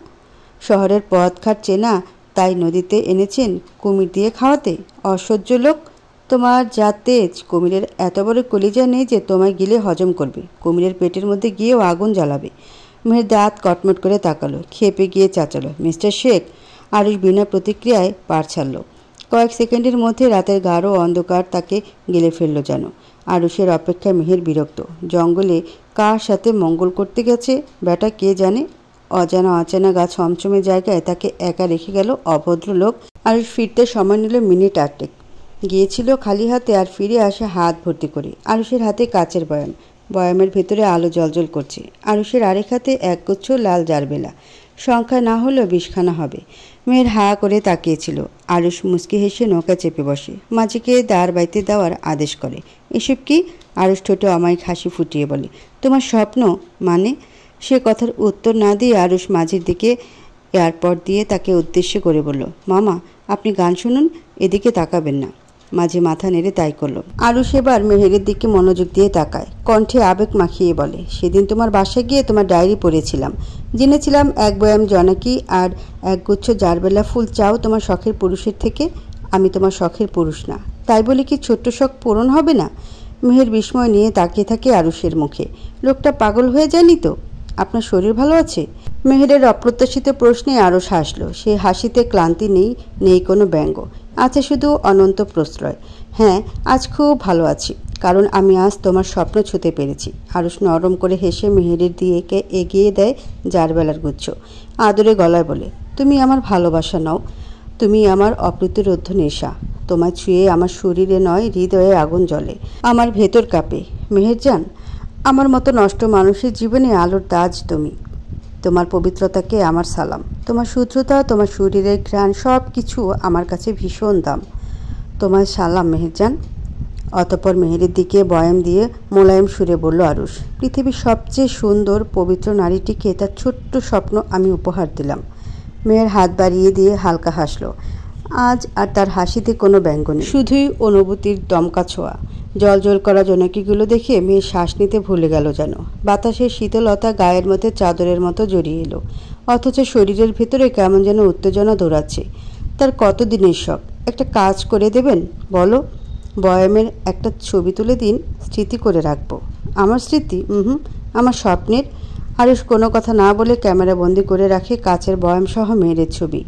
শহরের পথঘাট চেনা, তাই নদীতে এনেছেন কুমির দিয়ে খাওয়াতে? অসহ্য লোক। তোমার যা তেজ, কুমিরের এত বড় কলিজা নেই যে তোমায় গিলে হজম করবে। কুমিরের পেটের মধ্যে গিয়েও আগুন জ্বালাবে। মেয়ের দাঁত কটমট করে তাকালো, খেপে গিয়ে চাচালো, মিস্টার শেখ। আরুষ বিনা প্রতিক্রিয়ায় পার ছাড়ল। কয়েক সেকেন্ডের মধ্যে রাতের গাঢ় অন্ধকার তাকে গেলে ফেলল যেন। আরুষের অপেক্ষায় মেহের বিরক্ত। জঙ্গলে কার সাথে মঙ্গল করতে গেছে বেটা কে জানে। অজানা অচেনা গা ছমছমে জায়গায় তাকে একা রেখে গেল অভদ্র লোক। আরুষ ফিরতে সময় নিল মিনিট 8। গিয়েছিল খালি হাতে আর ফিরে আসে হাত ভর্তি করে। আরুষের হাতে কাচের বয়াম, বয়ামের ভেতরে আলো জ্বলজ্বল করছে। আরুষের আরেক হাতে একগুচ্ছ লাল জারবেলা, সংখ্যা না হলেও 20খানা হবে। মেয়ের হা করে তাকিয়েছিল। আরুষ মুচকি হেসে নৌকা চেপে বসে, মাঝিকে দাঁড় বাইতে দেওয়ার আদেশ করে। এসব কি? আরুষ ঠোঁটে অমায়িক হাসি ফুটিয়ে বলে, তোমার স্বপ্ন মানে? সে কথার উত্তর না দিয়ে আরুষ মাঝির দিকে এয়ারপড দিয়ে তাকে উদ্দেশ্য করে বলল, মামা আপনি গান শুনুন, এদিকে তাকাবেন না। মাঝি মাথা নেড়ে তাই করল। আরুষ এবার মেহেরের দিকে মনোযোগ দিয়ে তাকায়, কণ্ঠে আবেগ মাখিয়ে বলে, সেদিন তোমার বাসায় গিয়ে তোমার ডায়েরি পড়েছিলাম। জেনেছিলাম 1 বয়াম জনাকি আর একগুচ্ছ জারবেলা ফুল চাও তোমার শখের পুরুষের থেকে। আমি তোমার শখের পুরুষ না, তাই বলে কি ছোট্ট শখ পূরণ হবে না? মেহের বিস্ময় নিয়ে তাকিয়ে থাকে আরুষের মুখে। লোকটা পাগল হয়ে যায়নি তো? আপনার শরীর ভালো আছে? মেহেরের অপ্রত্যাশিত প্রশ্নে আরুষ হাসল। সে হাসিতে ক্লান্তি নেই, নেই কোনো ব্যঙ্গ, আছে শুধু অনন্ত প্রশ্রয়। হ্যাঁ, আজ খুব ভালো আছি, কারণ আমি আজ তোমার স্বপ্ন ছুঁতে পেরেছি। আরুষ নরম করে হেসে মেহেরের দিকে এগিয়ে দেয় জারবেলার গুচ্ছ। আদরে গলায় বলে, তুমি আমার ভালোবাসা নাও, তুমি আমার অপ্রতিরোধ্য নেশা। তোমায় ছুঁয়ে আমার শরীরে নয় হৃদয়ে আগুন জ্বলে, আমার ভেতর কাঁপে। মেহেরজান, আমার মতো নষ্ট মানুষের জীবনে আলোর তাজ তুমি। তোমার পবিত্রতাকে আমার সালাম। তোমার শুদ্ধতা, তোমার শরীরের ঘ্রাণ, সব কিছু আমার কাছে ভীষণ দাম। তোমার সালাম মেহেরজান। অতঃপর মেহেরের দিকে বয়াম দিয়ে মোলায়েম সুরে বলল আরুষ, পৃথিবীর সবচেয়ে সুন্দর পবিত্র নারীটিকে তার ছোট্ট স্বপ্ন আমি উপহার দিলাম। মেয়ের হাত বাড়িয়ে দিয়ে হালকা হাসল। আজ আর তার হাসিতে কোনো ব্যঙ্গ নেই, শুধুই অনুভূতির দমকা ছোঁয়া। জল করা জনকিগুলো দেখে মেয়ে শ্বাস নিতে ভুলে গেল যেন। বাতাসের শীতলতা গায়ের মধ্যে চাদরের মতো জড়িয়ে এলো, অথচ শরীরের ভেতরে কেমন যেন উত্তেজনা দৌড়াচ্ছে। তার কতদিনের শখ। একটা কাজ করে দেবেন বলো? বয়ামের একটা ছবি তুলে দিন, স্মৃতি করে রাখবো। আমার স্মৃতি? আমার স্বপ্নের। আরুষ কোনো কথা না বলে ক্যামেরা বন্দি করে রাখে কাচের বয়াম সহ মেহেরের ছবি।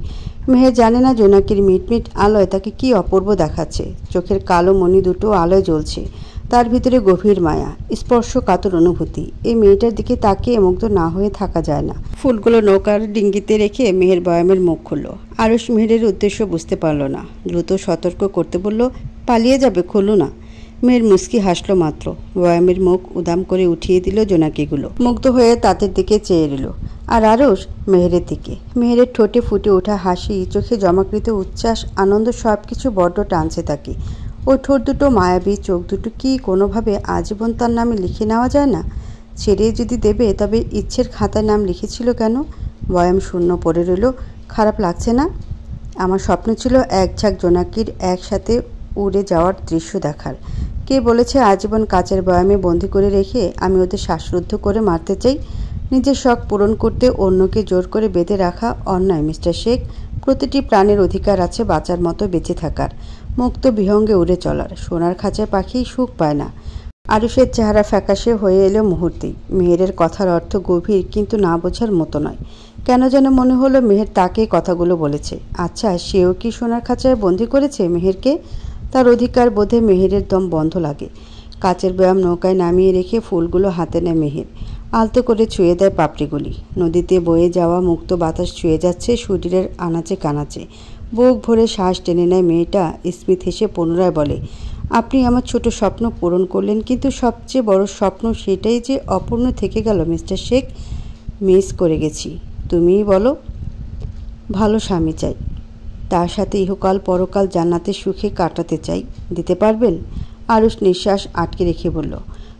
মেহের জানে না জোনাকির মিটমিট আলোয় তাকে কি অপূর্ব দেখাচ্ছে। চোখের কালো মণি দুটো আলোয় জ্বলছে, তার ভিতরে গভীর মায়া, স্পর্শকাতর অনুভূতি। এই মেয়েটার দিকে তাকিয়ে মুগ্ধ না হয়ে থাকা যায় না। ফুলগুলো নৌকার ডিঙ্গিতে রেখে মেহের বয়ামের মুখ খুলল। আরুষ মেহেরের উদ্দেশ্য বুঝতে পারল না, দ্রুত সতর্ক করতে বলল, পালিয়ে যাবে, খুলো না। মেয়ের মুস্কি হাসলো মাত্র। বয়ামের মুখ উদাম করে উঠিয়ে দিল জোনাকিগুলো। মুগ্ধ হয়ে তাদের দিকে চেয়ে রইল। আর আরুষ মেহেরের দিকে। মেহেরের ঠোঁটে ফুটে ওঠা হাসি, চোখে জমাকৃত উচ্ছ্বাস, আনন্দ সব কিছু বড্ড টানছে তাকে। ওই ঠোঁট দুটো, মায়াবী চোখ দুটো কি কোনোভাবে আজীবন তার নামে লিখে নেওয়া যায় না? ছেড়ে যদি দেবে তবে ইচ্ছের খাতায় নাম লিখেছিল কেন? বয়াম শূন্য পড়ে রইল। খারাপ লাগছে না? আমার স্বপ্ন ছিল এক ঝাঁক জোনাকির একসাথে উড়ে যাওয়ার দৃশ্য দেখার। কে বলেছে আজীবন কাচের বয়ামে বন্দি করে রেখে আমি ওদের শ্বাসরুদ্ধ করে মারতে চাই? নিজের শখ পূরণ করতে অন্যকে জোর করে বেঁধে রাখা অন্যায় মিস্টার শেখ। প্রতিটি প্রাণের অধিকার আছে বাঁচার মতো বেঁচে থাকার, মুক্ত বিহঙ্গে উড়ে চলার। সোনার খাঁচায় পাখি সুখ পায় না। আরুষের চেহারা ফ্যাকাশে হয়ে এলো মুহূর্তেই। মেহেরের কথার অর্থ গভীর, কিন্তু না বোঝার মতো নয়। কেন যেন মনে হলো মেহের তাকেই কথাগুলো বলেছে। আচ্ছা, সেও কি সোনার খাঁচায় বন্দি করেছে মেহেরকে? তার অধিকার বোধে মেহেরের দম বন্ধ লাগে। কাচের বয়াম নৌকায় নামিয়ে রেখে ফুলগুলো হাতে নেয় মেহের। আলতো করে ছুঁয়ে দেয় পাপড়িগুলি। নদীতে বয়ে যাওয়া মুক্ত বাতাস ছুঁয়ে যাচ্ছে শরীরের আনাচে কানাচে। বুক ভরে শ্বাস টেনে নেয় মেয়েটা। স্মিত হেসে পুনরায় বলে, আপনি আমার ছোট স্বপ্ন পূরণ করলেন, কিন্তু সবচেয়ে বড় স্বপ্ন সেটাই যে অপূর্ণ থেকে গেল মিস্টার শেখ। মিস করে গেছি। তুমিই বলো। ভালো স্বামী চাই, তার সাথে ইহকাল পরকাল জান্নাতে সুখে কাটাতে চাই। দিতে পারবেন? আরুষ নিঃশ্বাস আটকে রেখে বলল,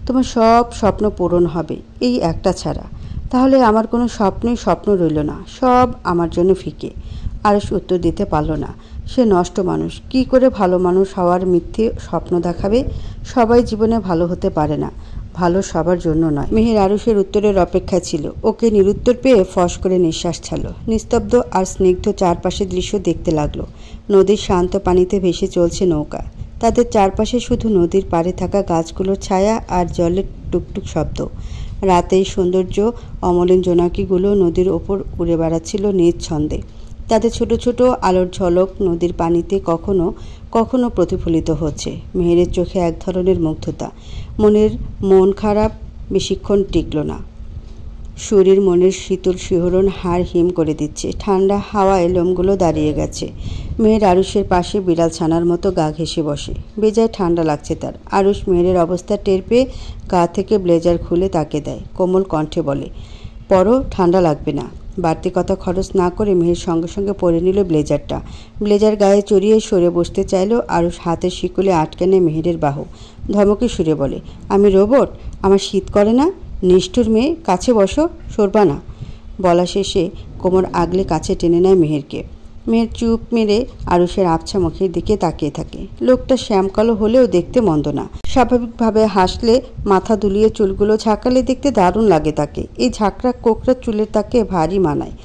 তোমার সব স্বপ্ন পূরণ হবে, এই একটা ছাড়া। তাহলে আমার কোনো স্বপ্নই স্বপ্ন রইল না, সব আমার জন্য ফিকে। আরুষ উত্তর দিতে পারল না। সে নষ্ট মানুষ, কি করে ভালো মানুষ হওয়ার মিথ্যে স্বপ্ন দেখাবে? সবাই জীবনে ভালো হতে পারে না, ভালো সবার জন্য নয়। মেহের আরুষের উত্তরের অপেক্ষায় ছিল। ওকে নিরুত্তর পেয়ে ফস করে নিঃশ্বাস ছাড়ল। নিস্তব্ধ আর স্নিগ্ধ চারপাশের দৃশ্য দেখতে লাগলো। নদীর শান্ত পানিতে ভেসে চলছে নৌকা। তাদের চারপাশে শুধু নদীর পাড়ে থাকা গাছগুলোর ছায়া আর জলের টুকটুক শব্দ। রাতের সৌন্দর্য অমলিন জোনাকিগুলো নদীর ওপর উড়ে বেড়াচ্ছিল নিজ ছন্দে। তাদের ছোট ছোট আলোর ঝলক নদীর পানিতে কখনো কখনো প্রতিফলিত হচ্ছে। মেহেরের চোখে এক ধরনের মুগ্ধতা। মন খারাপ বেশিক্ষণ টিকল না। শরীর মনের শীতল শিহরণ হাড় হিম করে দিচ্ছে। ঠান্ডা হাওয়ায় লোমগুলো দাঁড়িয়ে গেছে। মেহের আরুষের পাশে বিড়াল ছানার মতো গা ঘেঁষে বসে। বেজায় ঠান্ডা লাগছে তার। আরুষ মেহেরের অবস্থা টের পেয়ে গা থেকে ব্লেজার খুলে তাকে দেয়। কোমল কণ্ঠে বলে, পরো, ঠান্ডা লাগবে না। বাড়তি কথা খরচ না করে মেহের সঙ্গে সঙ্গে পরে নিল ব্লেজারটা। ব্লেজার গায়ে চড়িয়ে সরে বসতে চাইল। আরুষ হাতের শিকলে আটকে নেয় মেহেরের বাহু। ধমকে সুরে বলে, আমি রোবট? আমার শীত করে না? নিষ্ঠুর মেয়ে, কাছে বসো, সরবা না। বলা শেষে কোমর আগলে কাছে টেনে নেয় মেহেরকে। মেহের চুপ মেরে আরুষের আবছা মুখের দিকে তাকিয়ে থাকে। লোকটা শ্যামকালো হলেও দেখতে মন্দ না। স্বাভাবিকভাবে হাসলে, মাথা দুলিয়ে চুলগুলো ঝাঁকালে দেখতে দারুণ লাগে তাকে। এই ঝাঁকড়া কোকড়া চুলের তাকে ভারী মানায়।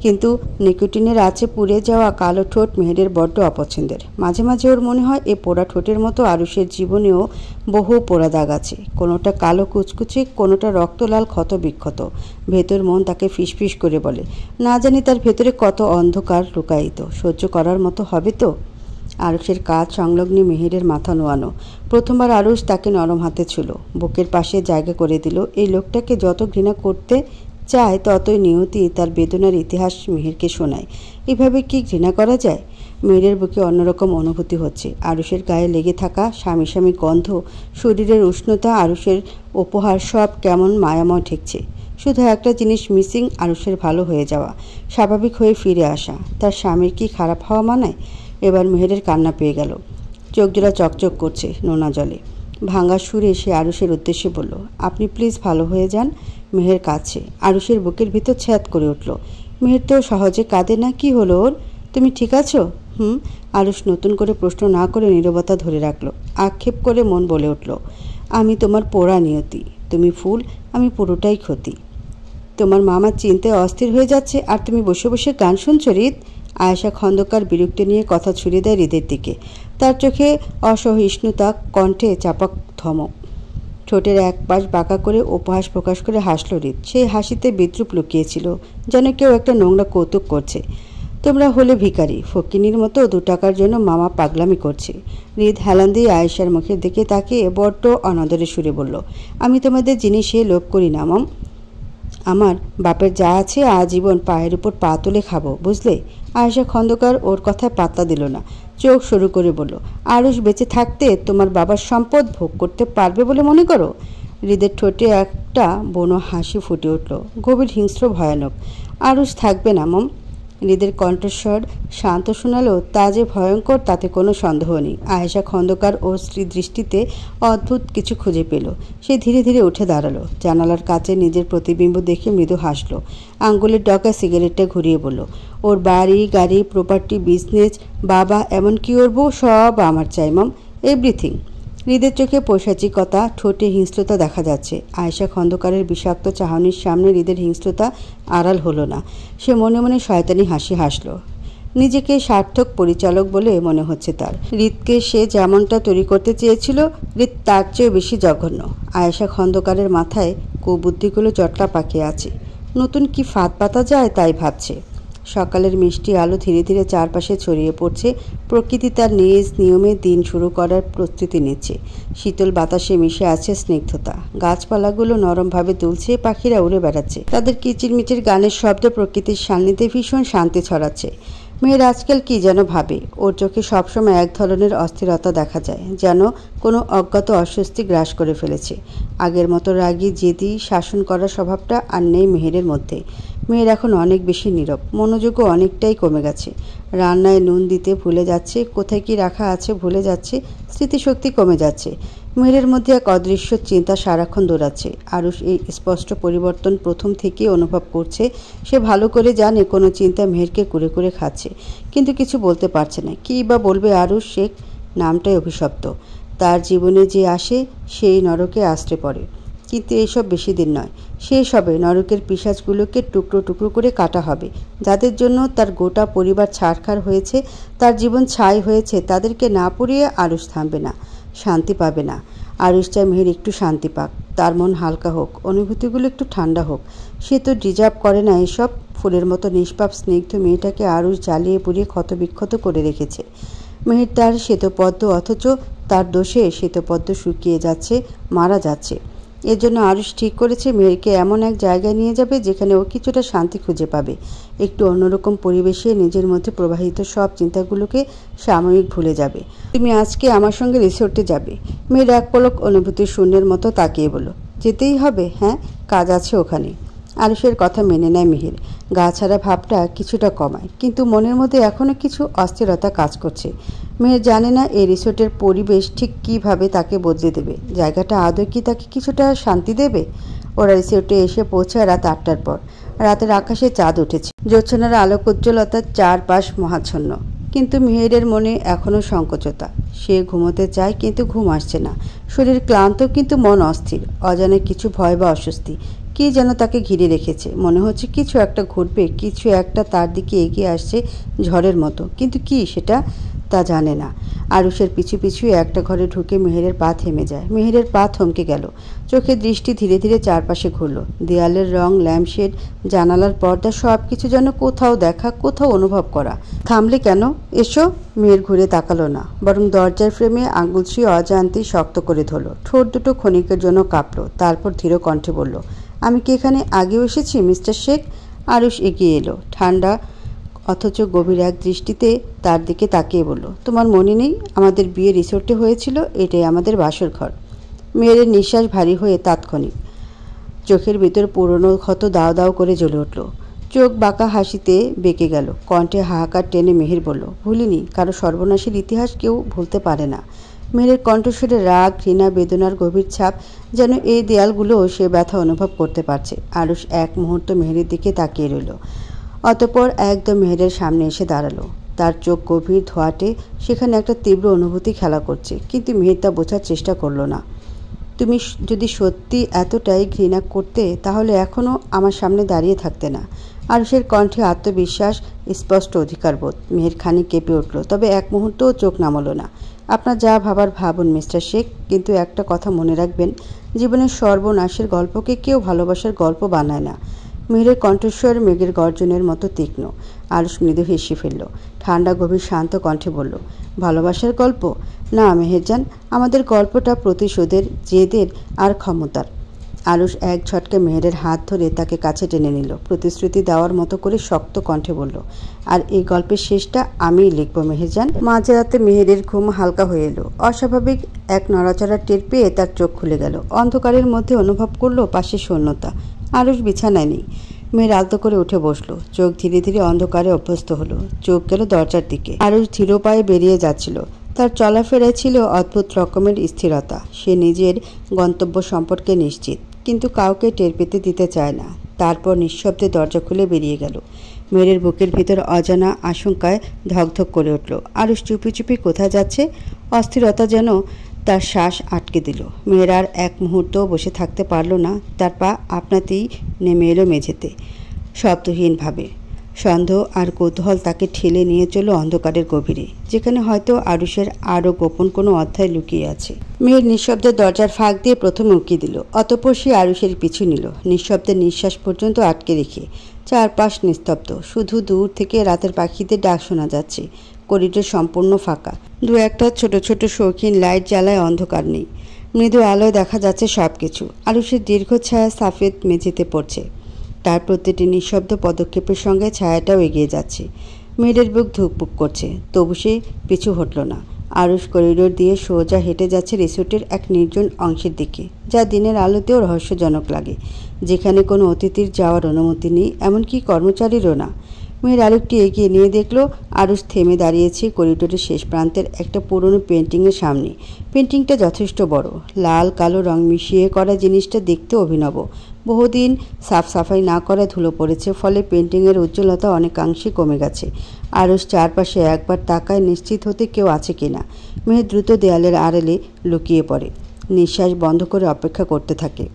কিন্তু নিকোটিনের আঁচে পুড়ে যাওয়া কালো ঠোঁট মেহেরের বড্ড অপছন্দের। মাঝে মাঝে ওর মনে হয় এ পোড়া ঠোঁটের মতো আরুষের জীবনেও বহু পোড়া দাগ আছে। কোনোটা কালো কুচকুচে, কোনোটা রক্তলাল ক্ষত বিক্ষত। ভেতর মন তাকে ফিসফিস করে বলে, না জানি তার ভেতরে কত অন্ধকার লুকায়িত। সহ্য করার মতো হবে তো? আরুষের কাজ সংলগ্নে মেহেরের মাথা নোয়ানো। প্রথমবার আরুষ তাকে নরম হাতে ছিল, বুকের পাশে জায়গা করে দিল। এই লোকটাকে যত ঘৃণা করতে চায় ততই নিয়তি তার বেদনার ইতিহাস মেহেরকে শোনায়। এভাবে কি ঘৃণা করা যায়? মেহেরের বুকে অন্যরকম অনুভূতি হচ্ছে। আরুষের গায়ে লেগে থাকা স্বামী স্বামী গন্ধ, শরীরের উষ্ণতা, আরুষের উপহার সব কেমন মায়াময় ঠেকছে। শুধু একটা জিনিস মিসিং, আরুষের ভালো হয়ে যাওয়া, স্বাভাবিক হয়ে ফিরে আসা। তার স্বামীর কি খারাপ হওয়া মানায়? এবার মেহেরের কান্না পেয়ে গেল। চোখজোড়া চকচক করছে নোনা জলে। ভাঙা সুরে সে আরুষের উদ্দেশ্যে বলল, আপনি প্লিজ ভালো হয়ে যান। মেহের কাছে আরুষের বুকের ভিতর ছ্যাদ করে উঠল। মেহের তো সহজে কাঁদে না, কি হলো ওর? তুমি ঠিক আছো? আরুষ নতুন করে প্রশ্ন না করে নীরবতা ধরে রাখল। আক্ষেপ করে মন বলে উঠল, আমি তোমার পোড়া নিয়তি। তুমি ফুল, আমি পুরোটাই ক্ষতি। তোমার মামা চিন্তায় অস্থির হয়ে যাচ্ছে, আর তুমি বসে বসে গান শুনছ হৃদ। আয়েশা খন্দকার বিরক্তি নিয়ে কথা ছুড়ে দেয় হৃদের দিকে। তার চোখে অসহিষ্ণুতা, কণ্ঠে চাপা ধমক। ঠোঁটের এক পাশ বাঁকা করে উপহাস প্রকাশ করে হাসল হৃদ। সেই হাসিতে বিদ্রুপ লুকিয়েছিল, যেন কেউ একটা নোংরা কৌতুক করছে। তোমরা হলে ভিখারি, ফকিনীর মতো 2 টাকার জন্য মামা পাগলামি করছে। হৃদ হেলান দিয়ে আয়েশার মুখের দিকে তাকিয়ে বড্ড অনাদরে সুরে বলল, আমি তোমাদের জিনিসে লোভ করি না মম। আমার বাপের যা আছে আজীবন পায়ের উপর পা তুলে খাবো, বুঝলে? আয়েশা খন্দকার ওর কথায় পাত্তা দিল না। চোখ শুরু করে বলল, আরুষ বেঁচে থাকতে তোমার বাবার সম্পদ ভোগ করতে পারবে বলে মনে করো? হৃদের ঠোঁটে একটা বনো হাসি ফুটে উঠল, গভীর হিংস্র ভয়ানক। আরুষ থাকবে না মম। হৃদের কণ্ঠস্বর শান্ত শোনালো, তা যে ভয়ঙ্কর তাতে কোনো সন্দেহ নেই। আয়েশা খন্দকার ও স্ত্রী দৃষ্টিতে অদ্ভুত কিছু খুঁজে পেল। সে ধীরে ধীরে উঠে দাঁড়ালো। জানালার কাছে নিজের প্রতিবিম্ব দেখে মৃদু হাসলো। আঙ্গুলের ডগায় সিগারেটটা ঘুরিয়ে বলল, ওর বাড়ি গাড়ি, প্রপার্টি, বিজনেস, বাবা, এমনকি ওর বউ, সব আমার চাই মম, এভরিথিং। হৃদের চোখে পৈশাচিকতা, ঠোঁটে হিংস্রতা দেখা যাচ্ছে। আয়েশা খন্দকারের বিষাক্ত চাহনির সামনে হৃদের হিংস্রতা আড়াল হলো না। সে মনে মনে শয়তানি হাসি হাসল। নিজেকে সার্থক পরিচালক বলে মনে হচ্ছে তার। হৃদকে সে যেমনটা তৈরি করতে চেয়েছিল, হৃদ তার চেয়েও বেশি জঘন্য। আয়েশা খন্দকারের মাথায় কুবুদ্ধিগুলো জটলা পাকিয়ে আছে। নতুন কি ফাঁদ পাতা যায় তাই ভাবছে। সকালের মিষ্টি আলো ধীরে ধীরে চারপাশে ছড়িয়ে পড়ছে। প্রকৃতি তার নিজ নিয়মে দিন শুরু করার প্রস্তুতি নিচ্ছে। শীতল বাতাসে মিশে আছে স্নিগ্ধতা। গাছপালাগুলো নরমভাবে দুলছে, পাখিরা উড়ে বেড়াচ্ছে। তাদের কিচিরমিচির গানের শব্দ প্রকৃতির সান্নিধ্যে ভীষণ শান্তি ছড়াচ্ছে। মেয়ের আজকাল কি যেন ভাবে। ওর চোখে সবসময় এক ধরনের অস্থিরতা দেখা যায়, যেন কোনো অজ্ঞাত অস্বস্তি গ্রাস করে ফেলেছে। আগের মতো রাগী জেদি শাসন করার স্বভাবটা আর নেই মেহেরের মধ্যে। মেয়ের এখন অনেক বেশি নীরব, মনোযোগও অনেকটাই কমে গেছে। রান্নায় নুন দিতে ভুলে যাচ্ছে, কোথায় কি রাখা আছে ভুলে যাচ্ছে, স্মৃতিশক্তি কমে যাচ্ছে। মেহেরের মধ্যে এক অদৃশ্য চিন্তা সারাক্ষণ দৌড়াচ্ছে। আরুষ এই স্পষ্ট পরিবর্তন প্রথম থেকেই অনুভব করছে। সে ভালো করে জানে কোনো চিন্তা মেহেরকে কুরে কুরে খাচ্ছে, কিন্তু কিছু বলতে পারছে না। কী বা বলবে আরুষ? শেখ নামটাই অভিশপ্ত। তার জীবনে যে আসে সেই নরকে আশ্রে পড়ে। কিন্তু এইসব বেশি দিন নয়। শেষ হবে। নরকের পিশাচগুলোকে টুকরো টুকরো করে কাটা হবে। যাদের জন্য তার গোটা পরিবার ছাড়খাড় হয়েছে, তার জীবন ছাই হয়েছে, তাদেরকে না পুড়িয়ে আরুষ থামবে না, শান্তি পাবে না। আরুষ চায় মেহের একটু শান্তি পাক, তার মন হালকা হোক, অনুভূতিগুলো একটু ঠান্ডা হোক। সে তো ডিজার্ভ করে না এসব। ফুলের মতো নিষ্পাপ স্নিগ্ধ মেয়েটাকে আরুষ জ্বালিয়ে পুড়িয়ে ক্ষতবিক্ষত করে রেখেছে। মেহের তার শ্বেতপদ্ম, অথচ তার দোষে শ্বেতপদ্ম শুকিয়ে যাচ্ছে, মারা যাচ্ছে। এর জন্য আরুষ ঠিক করেছে মেহেরকে এমন এক জায়গায় নিয়ে যাবে যেখানে ও কিছুটা শান্তি খুঁজে পাবে। একটু অন্যরকম পরিবেশে নিজের মধ্যে প্রবাহিত সব চিন্তাগুলোকে সাময়িক ভুলে যাবে। তুমি আজকে আমার সঙ্গে রিসোর্টে যাবে। মেয়ের এক পলক অনুভূতির শূন্যের মতো তাকিয়ে বলল, যেতেই হবে? হ্যাঁ, কাজ আছে ওখানে। আরুষের কথা মেনে নেয় মেহের। গা ছাড়া ভাবটা কিছুটা কমায়, কিন্তু মনের মধ্যে এখনও কিছু অস্থিরতা কাজ করছে। মেহের জানে না এই রিসোর্টের পরিবেশ ঠিক কীভাবে তাকে বদলে দেবে। জায়গাটা আদৌ কি তাকে কিছুটা শান্তি দেবে? ওরা রিসোর্টে এসে পৌঁছায় রাত 8টার পর। রাতের আকাশে চাঁদ উঠেছে, জ্যোৎস্নার আলোক উজ্জ্বলতার চারপাশ মহাচ্ছন্ন। কিন্তু মেহেরের মনে এখনও সংকোচতা। সে ঘুমোতে চায়, কিন্তু ঘুম আসছে না। শরীর ক্লান্ত, কিন্তু মন অস্থির। অজানা কিছু ভয় বা অস্বস্তি কি যেন তাকে ঘিরে রেখেছে। মনে হচ্ছে কিছু একটা ঘটবে, কিছু একটা তার দিকে এগিয়ে আসছে ঝড়ের মতো, কিন্তু কি সেটা তা জানে না। আরুষের পিছু পিছু একটা ঘরে ঢুকে মেহেরের পা থেমে যায়। মেহেরের পা থমকে গেল। চোখের দৃষ্টি ধীরে ধীরে চারপাশে ঘুরল। দেয়ালের রং, ল্যাম্পশেড, জানালার পর্দা সব কিছু যেন কোথাও দেখা, কোথাও অনুভব করা। থামলে কেন? এসো। মেহের ঘুরে তাকালো না, বরং দরজার ফ্রেমে আঙুল ছুঁয়ে অজান্তেই শক্ত করে ধরল। ঠোঁট দুটো ক্ষণিকের জন্য কাঁপল। তারপর ধীর কণ্ঠে বলল, আমি কি এখানে আগেও এসেছি মিস্টার শেখ? আরুষ এগিয়ে এলো, ঠান্ডা অথচ গভীর এক দৃষ্টিতে তার দিকে তাকিয়ে বলল, তোমার মনে নেই আমাদের বিয়ে রিসোর্টে হয়েছিল? এটাই আমাদের বাসর ঘর। মেয়ের নিঃশ্বাস ভারী হয়ে তাৎক্ষণিক চোখের ভিতর পুরনো ক্ষত দাও দাও করে জ্বলে উঠল। চোখ বাঁকা হাসিতে বেঁকে গেল। কণ্ঠে হাহাকার টেনে মেহের বলল, ভুলিনি। কারো সর্বনাশের ইতিহাস কেউ ভুলতে পারে না। মেহের কণ্ঠস্বরে রাগ, ঘৃণা, বেদনার গভীর ছাপ। যেন এই দেয়ালগুলোও সে ব্যথা অনুভব করতে পারছে। আরুষ এক মুহূর্ত মেহেরের দিকে তাকিয়ে রইল, অতঃপর একদম মেহেরের সামনে এসে দাঁড়ালো। তার চোখ গভীর ধোঁয়াটে, সেখানে একটা তীব্র অনুভূতি খেলা করছে, কিন্তু মেহের তা বোঝার চেষ্টা করলো না। তুমি যদি সত্যি এতটাই ঘৃণা করতে, তাহলে এখনও আমার সামনে দাঁড়িয়ে থাকতে না। আরুষের কণ্ঠে আত্মবিশ্বাস, স্পষ্ট অধিকারবোধ। মেহের খানিক কেঁপে উঠল, তবে এক মুহূর্তও চোখ নামালো না। আপনার যা ভাবার ভাবুন মিস্টার শেখ, কিন্তু একটা কথা মনে রাখবেন, জীবনের সর্বনাশের গল্পকে কেউ ভালোবাসার গল্প বানায় না। মেহেরের কণ্ঠস্বর মেঘের গর্জনের মতো তীক্ষ্ণ। আরুষ মৃদু হেসে ফেলল। ঠান্ডা গভীর শান্ত কণ্ঠে বলল, ভালোবাসার গল্প? না মেহেরজান, আমাদের গল্পটা প্রতিশোধের, জেদের আর ক্ষমতার। আরুষ এক ঝটকে মেহেরের হাত ধরে তাকে কাছে টেনে নিল। প্রতিশ্রুতি দেওয়ার মতো করে শক্ত কণ্ঠে বলল, আর এই গল্পের শেষটা আমিই লিখব মেহেরজান। মাঝরাতে মেহেরের ঘুম হালকা হয়ে এলো। অস্বাভাবিক এক নড়াচড়া টের পেয়ে তার চোখ খুলে গেল। অন্ধকারের মধ্যে অনুভব করলো পাশে শূন্যতা। আরুষ বিছানায় নেই। মেয়ের আলতো করে উঠে বসলো। চোখ ধীরে ধীরে অন্ধকারে অভ্যস্ত হলো। চোখ গেল দরজার দিকে। আরুষ ধীর পায়ে বেরিয়ে যাচ্ছিল। তার চলাফেরায় ছিল অদ্ভুত রকমের স্থিরতা। সে নিজের গন্তব্য সম্পর্কে নিশ্চিত, কিন্তু কাউকে টের পেতে দিতে চায় না। তারপর নিঃশব্দে দরজা খুলে বেরিয়ে গেল। মেয়ের বুকের ভিতর অজানা আশঙ্কায় ধকধক করে উঠল। আরুষ চুপি চুপি কোথায় যাচ্ছে? অস্থিরতা যেন তার শ্বাস আটকে দিল। মেয়ের আর এক মুহূর্তও বসে থাকতে পারল না। তার পা আপনাতেই নেমে এলো মেঝেতে, শব্দহীনভাবে। সন্দেহ আর কৌতূহল তাকে ঠেলে নিয়ে চলল অন্ধকারের গভীরে, যেখানে হয়তো আরুষের আরও গোপন কোনো অধ্যায় লুকিয়ে আছে। মেয়ের নিঃশব্দে দরজার ফাঁক দিয়ে প্রথমে উঁকি দিল, অতঃপর সে আরুষের পিছু নিল, নিঃশব্দে নিঃশ্বাস পর্যন্ত আটকে রেখে। চারপাশ নিস্তব্ধ, শুধু দূর থেকে রাতের পাখিদের ডাক শোনা যাচ্ছে। করিডোর সম্পূর্ণ ফাঁকা, দু একটা ছোট ছোট শৌখিন লাইট জ্বালায়, অন্ধকার নেই। মৃদু আলোয় দেখা যাচ্ছে সব কিছু। আরুষের দীর্ঘ ছায়া সাফেদ মেঝেতে পড়ছে, তার প্রতিটি নিঃশব্দ পদক্ষেপের সঙ্গে ছায়াটাও এগিয়ে যাচ্ছে। মেয়েদের বুক ধুকপুক করছে, তবু সে পিছু হটল না। আরুষ করিডোর দিয়ে সোজা হেঁটে যাচ্ছে রিসোর্টের এক নির্জন অংশের দিকে, যা দিনের আলোতেও রহস্যজনক লাগে, যেখানে কোনো অতিথির যাওয়ার অনুমতি নেই, এমনকি কর্মচারীরও না। মেয়ের আরেকটি এগিয়ে নিয়ে দেখল আরুষ থেমে দাঁড়িয়েছে করিডোরের শেষ প্রান্তের একটা পুরনো পেন্টিংয়ের সামনে। পেন্টিংটা যথেষ্ট বড়, লাল কালো রং মিশিয়ে করা, জিনিসটা দেখতে অভিনব। বহুদিন সাফ সাফাই না করা ধুলো পড়েছে, ফলে পেন্টিংয়ের উজ্জ্বলতা অনেকাংশে কমে গেছে। আরুষ চারপাশে একবার তাকায়, নিশ্চিত হতে কেউ আছে কিনা। মেয়ে দ্রুত দেয়ালের আড়ালে লুকিয়ে পড়ে, নিঃশ্বাস বন্ধ করে অপেক্ষা করতে থাকে।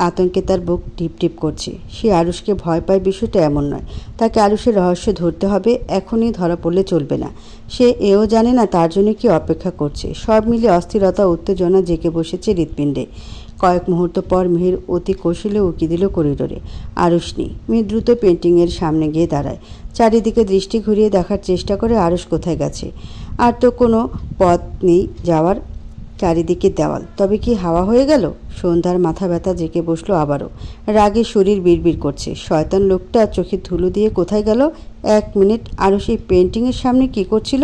আতঙ্কে তার বুক টিপ টিপ করছে। সে আরুষকে ভয় পায় বিষয়টা এমন নয়, তাকে আরুষের রহস্য ধরতে হবে, এখনই ধরা পড়লে চলবে না। সে এও জানে না তার জন্য কি অপেক্ষা করছে। সব মিলে অস্থিরতা, উত্তেজনা জেগে বসেছে হৃৎপিণ্ডে। কয়েক মুহূর্ত পর মেহের অতি কৌশলে উঁকি দিল করিডোরে। আরুষ নেই। মেয়ে দ্রুত পেন্টিংয়ের সামনে গিয়ে দাঁড়ায়, চারিদিকে দৃষ্টি ঘুরিয়ে দেখার চেষ্টা করে আরুষ কোথায় গেছে। আর তো কোনো পথ নেই যাওয়ার, চারিদিকে দেওয়াল। তবে কি হাওয়া হয়ে গেল? সন্ধ্যার মাথা ব্যথা জেঁকে বসলো আবারও। রাগে শরীর বিড়বিড় করছে। শয়তান লোকটা চোখে ধুলো দিয়ে কোথায় গেল? এক মিনিট আরও সেই পেন্টিংয়ের সামনে কি করছিল?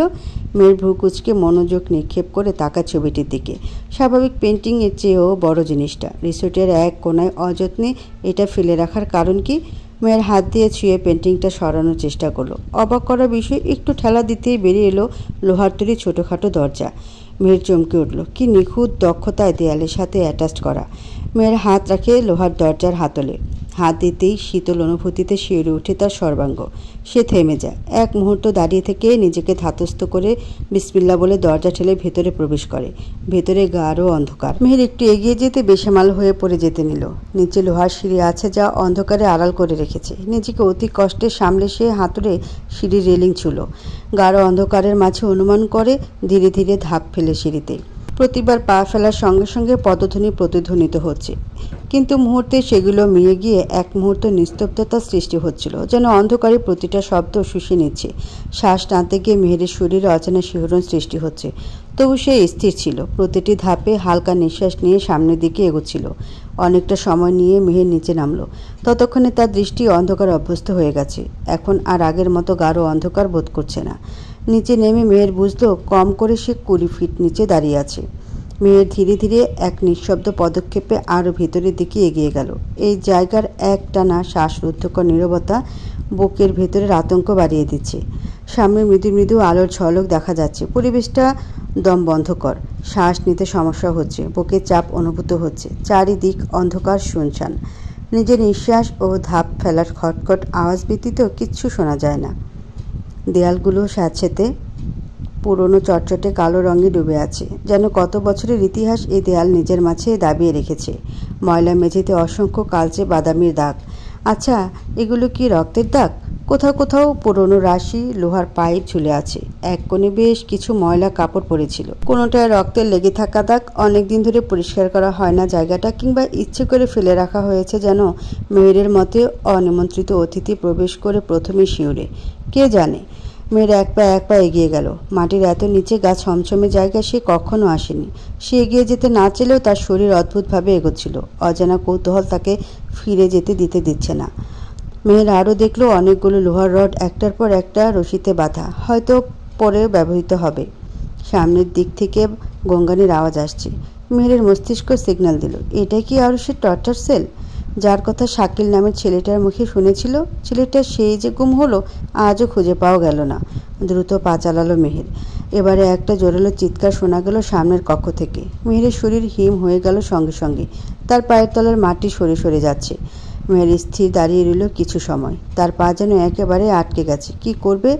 মেয়ের ভ্রু কুঁচকে মনোযোগ নিক্ষেপ করে তাকা ছবিটির দিকে। স্বাভাবিক পেন্টিংয়ের চেয়েও বড় জিনিসটা। রিসোর্টের এক কোনায় অযত্নে এটা ফেলে রাখার কারণ কি? মেয়ের হাত দিয়ে ছুঁয়ে পেন্টিংটা সরানোর চেষ্টা করলো। অবাক করা বিষয়, একটু ঠেলা দিতেই বেরিয়ে এলো লোহার তৈরি ছোটোখাটো দরজা। মেয়ের চমকে উঠল, কি নিখুঁত দক্ষতায় দেয়ালের সাথে অ্যাটাচ করা। মেয়ের হাত রাখে লোহার দরজার হাতলে। হাত দিতেই শীতল অনুভূতিতে শিউরে উঠে তার সর্বাঙ্গ। সে থেমে যায়। এক মুহূর্ত দাঁড়িয়ে থেকে নিজেকে ধাতস্থ করে বিসমিল্লাহ বলে দরজা ঠেলে ভেতরে প্রবেশ করে। ভেতরে গাঢ় অন্ধকার। মেহের একটু এগিয়ে যেতে বেসামাল হয়ে পড়ে যেতে নিল। নিচে লোহার সিঁড়ি আছে, যা অন্ধকারে আড়াল করে রেখেছে। নিজেকে অতি কষ্টে সামলে সে হাতুড়ে সিঁড়ির রেলিং ছুঁল। গাঢ় অন্ধকারের মাঝে অনুমান করে ধীরে ধীরে ধাপ ফেলে সিঁড়িতে। প্রতিবার পা ফেলার সঙ্গে সঙ্গে পদধ্বনি প্রতিধ্বনিত হচ্ছে, কিন্তু মুহূর্তে সেগুলো মিয়ে গিয়ে এক মুহূর্ত নিস্তব্ধতার সৃষ্টি হচ্ছিল, যেন অন্ধকারে প্রতিটা শব্দ শুষে নিচ্ছে। শ্বাস টানতে গিয়ে মেহেরের শরীরে অচেনা শিহরণ সৃষ্টি হচ্ছে, তবু সে স্থির ছিল। প্রতিটি ধাপে হালকা নিঃশ্বাস নিয়ে সামনের দিকে এগোচ্ছিল। অনেকটা সময় নিয়ে মেহের নিচে নামলো। ততক্ষণে তার দৃষ্টি অন্ধকার অভ্যস্ত হয়ে গেছে। এখন আর আগের মতো গাঢ় অন্ধকার বোধ করছে না। নিচে নেমে মেহের বুঝলো কম করে সে 20 ফিট নিচে দাঁড়িয়ে আছে। মেহের ধীরে ধীরে এক নিঃশব্দ পদক্ষেপে আরও ভেতরের দিকে এগিয়ে গেল। এই জায়গার একটানা শ্বাসরুদ্ধকর নীরবতা বুকের ভেতরের আতঙ্ক বাড়িয়ে দিচ্ছে। সামনে মৃদু মৃদু আলোর ঝলক দেখা যাচ্ছে। পরিবেশটা দম বন্ধকর। শ্বাস নিতে সমস্যা হচ্ছে, বুকের চাপ অনুভূত হচ্ছে। চারিদিক অন্ধকার, শুনশান। নিজের নিঃশ্বাস ও ধাপ ফেলার খটখট আওয়াজ ব্যতীত কিচ্ছু শোনা যায় না। দেয়ালগুলো স্যাঁতসেঁতে পুরনো চটচটে কালো রঙে ডুবে আছে, যেন কত বছরের ইতিহাস এই দেয়াল নিজের মাঝে দাবিয়ে রেখেছে। ময়লা মেঝেতে অসংখ্য কালচে বাদামির দাগ। আচ্ছা, এগুলো কি রক্তের দাগ? কোথাও কোথাও পুরনো রাশি লোহার পাইপ ঝুলে আছে। এক কোণে বেশ কিছু ময়লা কাপড় পরেছিল, কোনোটায় রক্তের লেগে থাকা দাগ। অনেকদিন ধরে পরিষ্কার করা হয় না জায়গাটা, কিংবা ইচ্ছে করে ফেলে রাখা হয়েছে, যেন মেয়েরের মতে অনিমন্ত্রিত অতিথি প্রবেশ করে প্রথমে শিউরে। কে জানে। মেয়ের এক পা এগিয়ে গেল। মাটির এত নিচে গা ছমছমে জায়গা সে কখনো আসেনি। সে এগিয়ে যেতে না চেলেও তার শরীর অদ্ভুতভাবে এগোচ্ছিল। অজানা কৌতূহল তাকে ফিরে যেতে দিচ্ছে না। মেয়ের আরও দেখলো অনেকগুলো লোহার রড একটার পর একটা রশিতে বাঁধা, হয়তো পরে ব্যবহৃত হবে। সামনের দিক থেকে গঙ্গানির আওয়াজ আসছে। মেয়ের মস্তিষ্ক সিগন্যাল দিল, এটা কি আরুষের টর্চার সেল, যার কথা শাকিল নামের ছেলেটার মুখে শুনেছিল? ছেলেটা সেই যে গুম হলো, আজও খুঁজে পাওয়া গেল না। দ্রুত পা চালালো মেহের। এবারে একটা জোরালো চিৎকার শোনা গেল সামনের কক্ষ থেকে। মেহেরের শরীর হিম হয়ে গেল সঙ্গে সঙ্গে। তার পায়ের তলার মাটি সরে সরে যাচ্ছে। মেহের স্থির দাঁড়িয়ে রইল কিছু সময়। তার পা যেন একেবারে আটকে গেছে। কি করবে,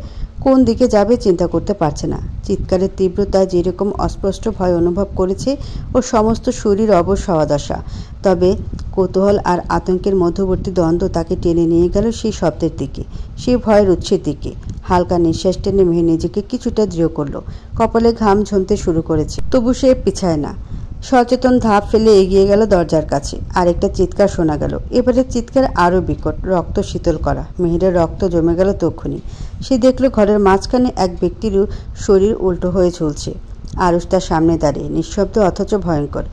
কোন দিকে যাবে চিন্তা করতে পারছে না। চিৎকারের তীব্রতায় যেরকম অস্পষ্ট ভয় অনুভব করেছে ওর সমস্ত শরীর অবশ হওয়া দশা। তবে কৌতূহল আর আতঙ্কের মধ্যবর্তী দ্বন্দ্ব তাকে টেনে নিয়ে গেল সেই শব্দের দিকে, সেই ভয়ের উৎসের দিকে। হালকা নিঃশ্বাস টেনে মেহের নিজেকে কিছুটা দৃঢ় করল। কপালে ঘাম ঝরতে শুরু করেছে, তবু সে পিছায় না। সচেতন ধাপ ফেলে এগিয়ে গেল দরজার কাছে। আরেকটা চিৎকার শোনা গেল। এবারে চিৎকার আরও বিকট, রক্ত শীতল করা। মেহেরের রক্ত জমে গেল তক্ষুনি। সে দেখল ঘরের মাঝখানে এক ব্যক্তির শরীর উল্টো হয়ে ঝুলছে। আরুষ তার সামনে দাঁড়িয়ে, নিঃশব্দ অথচ ভয়ঙ্কর।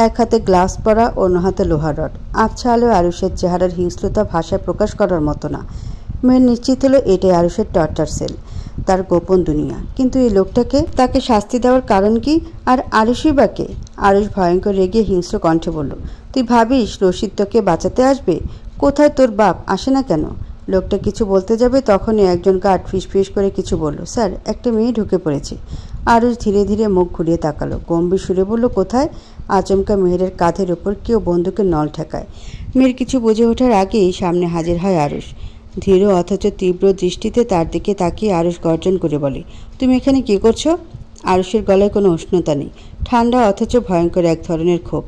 এক হাতে গ্লাস পরা, অন্য হাতে লোহার রড। আবছা আলোয় আরুষের চেহারার হিংস্রতা ভাষায় প্রকাশ করার মতো না। মেয়ের নিশ্চিত হলো এটাই আরুষের টর্চার সেল, তার গোপন দুনিয়া। কিন্তু এই লোকটাকে, তাকে শাস্তি দেওয়ার কারণ কি? আর আরুষই বা কে? আরুষ ভয়ঙ্কর রেগে হিংস্র কণ্ঠে বলল, তুই ভাবিস রশিদ তোকে বাঁচাতে আসবে? কোথায় তোর বাপ, আসে না কেন? লোকটা কিছু বলতে যাবে তখনই একজন গার্ড ফিসফিস করে কিছু বলল, স্যার একটা মেয়ে ঢুকে পড়েছে। আরুষ ধীরে ধীরে মুখ ঘুরিয়ে তাকালো। গম্ভীর সুরে বলল, কোথায়? আচমকা মেহেরের কাঁধের ওপর কেউ বন্দুকের নল ঠেকায়। মেয়ের কিছু বুঝে ওঠার আগেই সামনে হাজির হয় আরুষ। ধীর অথচ তীব্র দৃষ্টিতে তার দিকে তাকিয়ে আরুষ গর্জন করে বলে, তুমি এখানে কি করছো? আরুষের গলায় কোনো উষ্ণতা নেই, ঠান্ডা অথচ ভয়ঙ্কর এক ধরনের ক্ষোভ।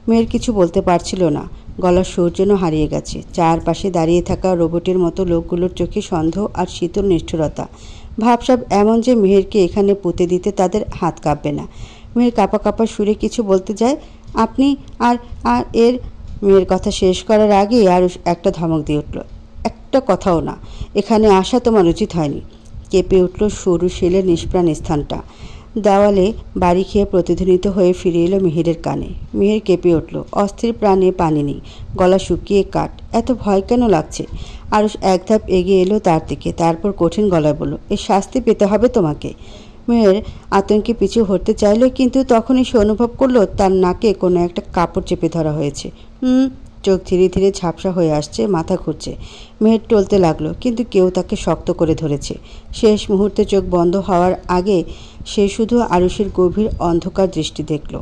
মেয়ের কিছু বলতে পারছিল না, গলার সুর যেন হারিয়ে গেছে। চারপাশে দাঁড়িয়ে থাকা রোবটের মতো লোকগুলোর চোখে সন্দেহ আর শীতল নিষ্ঠুরতা। ভাবসাব এমন যে মেহেরকে এখানে পুঁতে দিতে তাদের হাত কাঁপবে না। মেয়ের কাঁপা কাঁপা সুরে কিছু বলতে যায়, আপনি আর আর এর মেয়ের কথা শেষ করার আগেই আরুষ একটা ধমক দিয়ে উঠল, একটা কথাও না, এখানে আসা তোমার উচিত হয়নি। কেঁপে উঠল সরু শেলের নিষ্প্রাণ স্থানটা। দেওয়ালে বাড়ি খেয়ে প্রতিধ্বনিত হয়ে ফিরে এলো মেহেরের কানে। মেহের কেঁপে উঠল, অস্থির প্রাণে পানি নেই, গলা শুকিয়ে কাঠ। এত ভয় কেন লাগছে? আরুষ এক ধাপ এগিয়ে এলো তার দিকে, তারপর কঠিন গলায় বলল, এর শাস্তি পেতে হবে তোমাকে। মেহের আতঙ্কে পিছু হটতে চাইল, কিন্তু তখনই সে অনুভব করলো তার নাকে কোনো একটা কাপড় চেপে ধরা হয়েছে। চোখ ধীরে ধীরে ঝাপসা হয়ে আসছে, মাথা ঘুরছে। মেহের টলতে লাগলো, কিন্তু কেউ তাকে শক্ত করে ধরেছে। শেষ মুহূর্তে চোখ বন্ধ হওয়ার আগে সে শুধু আরুষের গভীর অন্ধকার দৃষ্টি দেখল।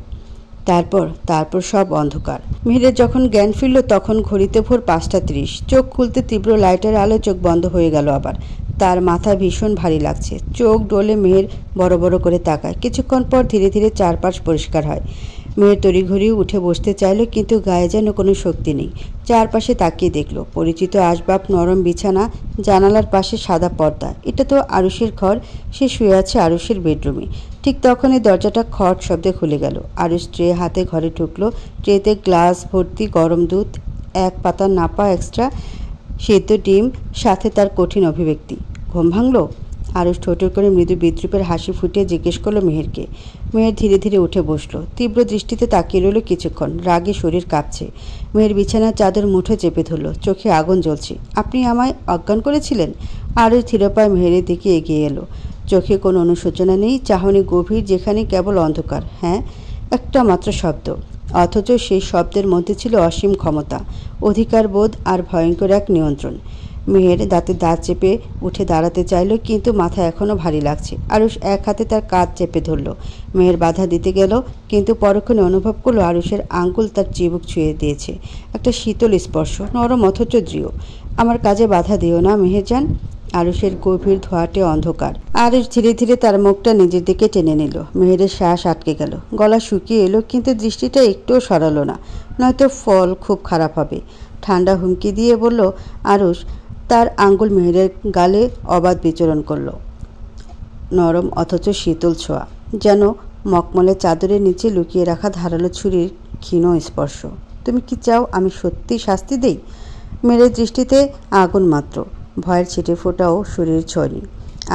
তারপর সব অন্ধকার। মেহেরের যখন জ্ঞান ফিরল তখন ঘড়িতে ভোর 5:30। চোখ খুলতে তীব্র লাইটের আলো চোখ বন্ধ হয়ে গেল আবার। তার মাথা ভীষণ ভারী লাগছে। চোখ ডলে মেহের বড় বড় করে তাকায়। কিছুক্ষণ পর ধীরে ধীরে চারপাশ পরিষ্কার হয়। মেয়ের তড়িঘড়ি উঠে বসতে চাইল, কিন্তু গায়ে যেন কোনো শক্তি নেই। চারপাশে তাকিয়ে দেখল, পরিচিত আসবাব, নরম বিছানা, জানালার পাশে সাদা পর্দা। এটা তো আরুষের ঘর, সে শুয়ে আছে আরুষের বেডরুমে। ঠিক তখনই দরজাটা খট শব্দে খুলে গেল। আরুষ ট্রে হাতে ঘরে ঢুকলো। ট্রেতে গ্লাস ভর্তি গরম দুধ, এক পাতা নাপা এক্সট্রা সেদ্ধ ডিম, সাথে তার কঠিন অভিব্যক্তি। ঘুম ভাঙল? আরুষ ঠোঁটের করে মৃদু বিদ্রুপের হাসি ফুটিয়ে জিজ্ঞেস করলো মেহেরকে। মেহের ধীরে ধীরে উঠে বসলো। তীব্র দৃষ্টিতে তাকিয়ে রইল কিছুক্ষণ। রাগে শরীর কাঁপছে। মেহের বিছানার চাদর মুঠো চেপে ধরল, চোখে আগুন জ্বলছে। আপনি আমায় অজ্ঞান করেছিলেন? আরুষ ধীরপায়ে মেহেরের দিকে এগিয়ে এলো। চোখে কোনো অনুশোচনা নেই, চাহনি গভীর, যেখানে কেবল অন্ধকার। হ্যাঁ, একটা মাত্র শব্দ, অথচ সেই শব্দের মধ্যে ছিল অসীম ক্ষমতা, অধিকার বোধ আর ভয়ঙ্কর এক নিয়ন্ত্রণ। মেহের দাঁতে দাঁত চেপে উঠে দাঁড়াতে চাইল, কিন্তু মাথা এখনও ভারী লাগছে। আরুষ এক হাতে তার কাঁধ চেপে ধরল। মেহের বাধা দিতে গেল, কিন্তু পরক্ষণে অনুভব করলো আরুষের আঙ্গুল তার চিবুক ছুঁয়ে দিয়েছে। একটা শীতল স্পর্শ, নরম অথচ দৃঢ়। আমার কাজে বাধা দিও না মেহেরজান। আরুষের গভীর ধোঁয়াটে অন্ধকার। আরুষ ধীরে ধীরে তার মুখটা নিজের দিকে টেনে নিল। মেহেরের শ্বাস আটকে গেল, গলা শুকিয়ে এলো, কিন্তু দৃষ্টিটা একটুও সরালো না, নয়তো ফল খুব খারাপ হবে। ঠান্ডা হুমকি দিয়ে বলল আরুষ। তার আঙ্গুল মেহেরের গালে অবাধ বিচরণ করল। নরম অথচ শীতল ছোঁয়া, যেন মকমলের চাদরের নিচে লুকিয়ে রাখা ধারালো ছুরির ক্ষীণ স্পর্শ। তুমি কি চাও আমি সত্যি শাস্তি দেই? মেহেরের দৃষ্টিতে আগুন মাত্র, ভয়ের ছিটে ফোটাও শরীর ছোঁয়নি।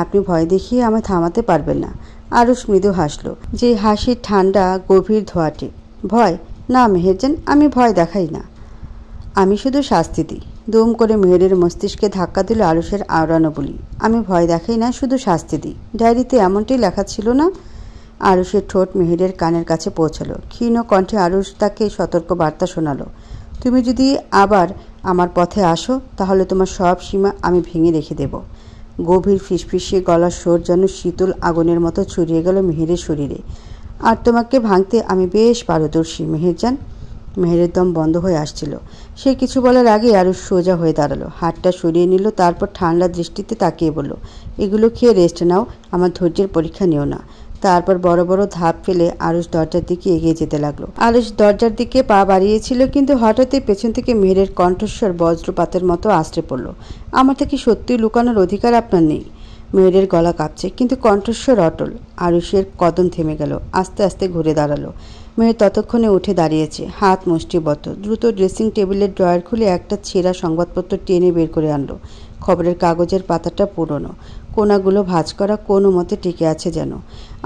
আপনি ভয় দেখিয়ে আমায় থামাতে পারবেন না। আরুষ মৃদু হাসল, যে হাসি ঠান্ডা গভীর ধোঁয়াটে। ভয় না মেহেরজান, আমি ভয় দেখাই না, আমি শুধু শাস্তি দিই। দুম করে মেহেরের মস্তিষ্কে ধাক্কা দিল আরুষের আওড়ানো বলি। আমি ভয় দেখাই না, শুধু শাস্তি দিই। ডায়েরিতে এমনটাই লেখা ছিল না? আরুষের ঠোঁট মেহেরের কানের কাছে পৌঁছালো। ক্ষীণ কণ্ঠে আরুষ তাকে সতর্ক বার্তা শোনালো, তুমি যদি আবার আমার পথে আসো তাহলে তোমার সব সীমা আমি ভেঙে রেখে দেব। গভীর ফিসফিসিয়ে গলার স্বর যেন শীতল আগুনের মতো ছড়িয়ে গেল মেহেরের শরীরে। আর তোমাকে ভাঙতে আমি বেশ পারদর্শী মেহেরজান। মেহেরের দম বন্ধ হয়ে আসছিল। সে কিছু বলার আগে আরুষ সোজা হয়ে দাঁড়ালো, হাতটা সরিয়ে নিল, তারপর ঠান্ডা দৃষ্টিতে তাকিয়ে বলল, এগুলো খেয়ে রেস্ট নাও, আমার ধৈর্যের পরীক্ষা নিও না। তারপর বড় বড় ধাপ ফেলে আরুষ দরজার দিকে এগিয়ে যেতে লাগলো। আরুষ দরজার দিকে পা বাড়িয়েছিল, কিন্তু হঠাৎই পেছন থেকে মেহেরের কণ্ঠস্বর বজ্রপাতের মতো আছড়ে পড়ল, আমার থেকে সত্যি লুকানোর অধিকার আপনার নেই। মেহেরের গলা কাঁপছে, কিন্তু কণ্ঠস্বর অটল। আরুষের কদম থেমে গেল, আস্তে আস্তে ঘুরে দাঁড়ালো। মেয়ের ততক্ষণে উঠে দাঁড়িয়েছে, হাত মুষ্টিবদ্ধ। দ্রুত ড্রেসিং টেবিলের ড্রয়ার খুলে একটা ছেঁড়া সংবাদপত্র টেনে বের করে আনলো। খবরের কাগজের পাতাটা পুরনো, কোনাগুলো ভাঁজ করা, কোনো মতে টিকে আছে যেন।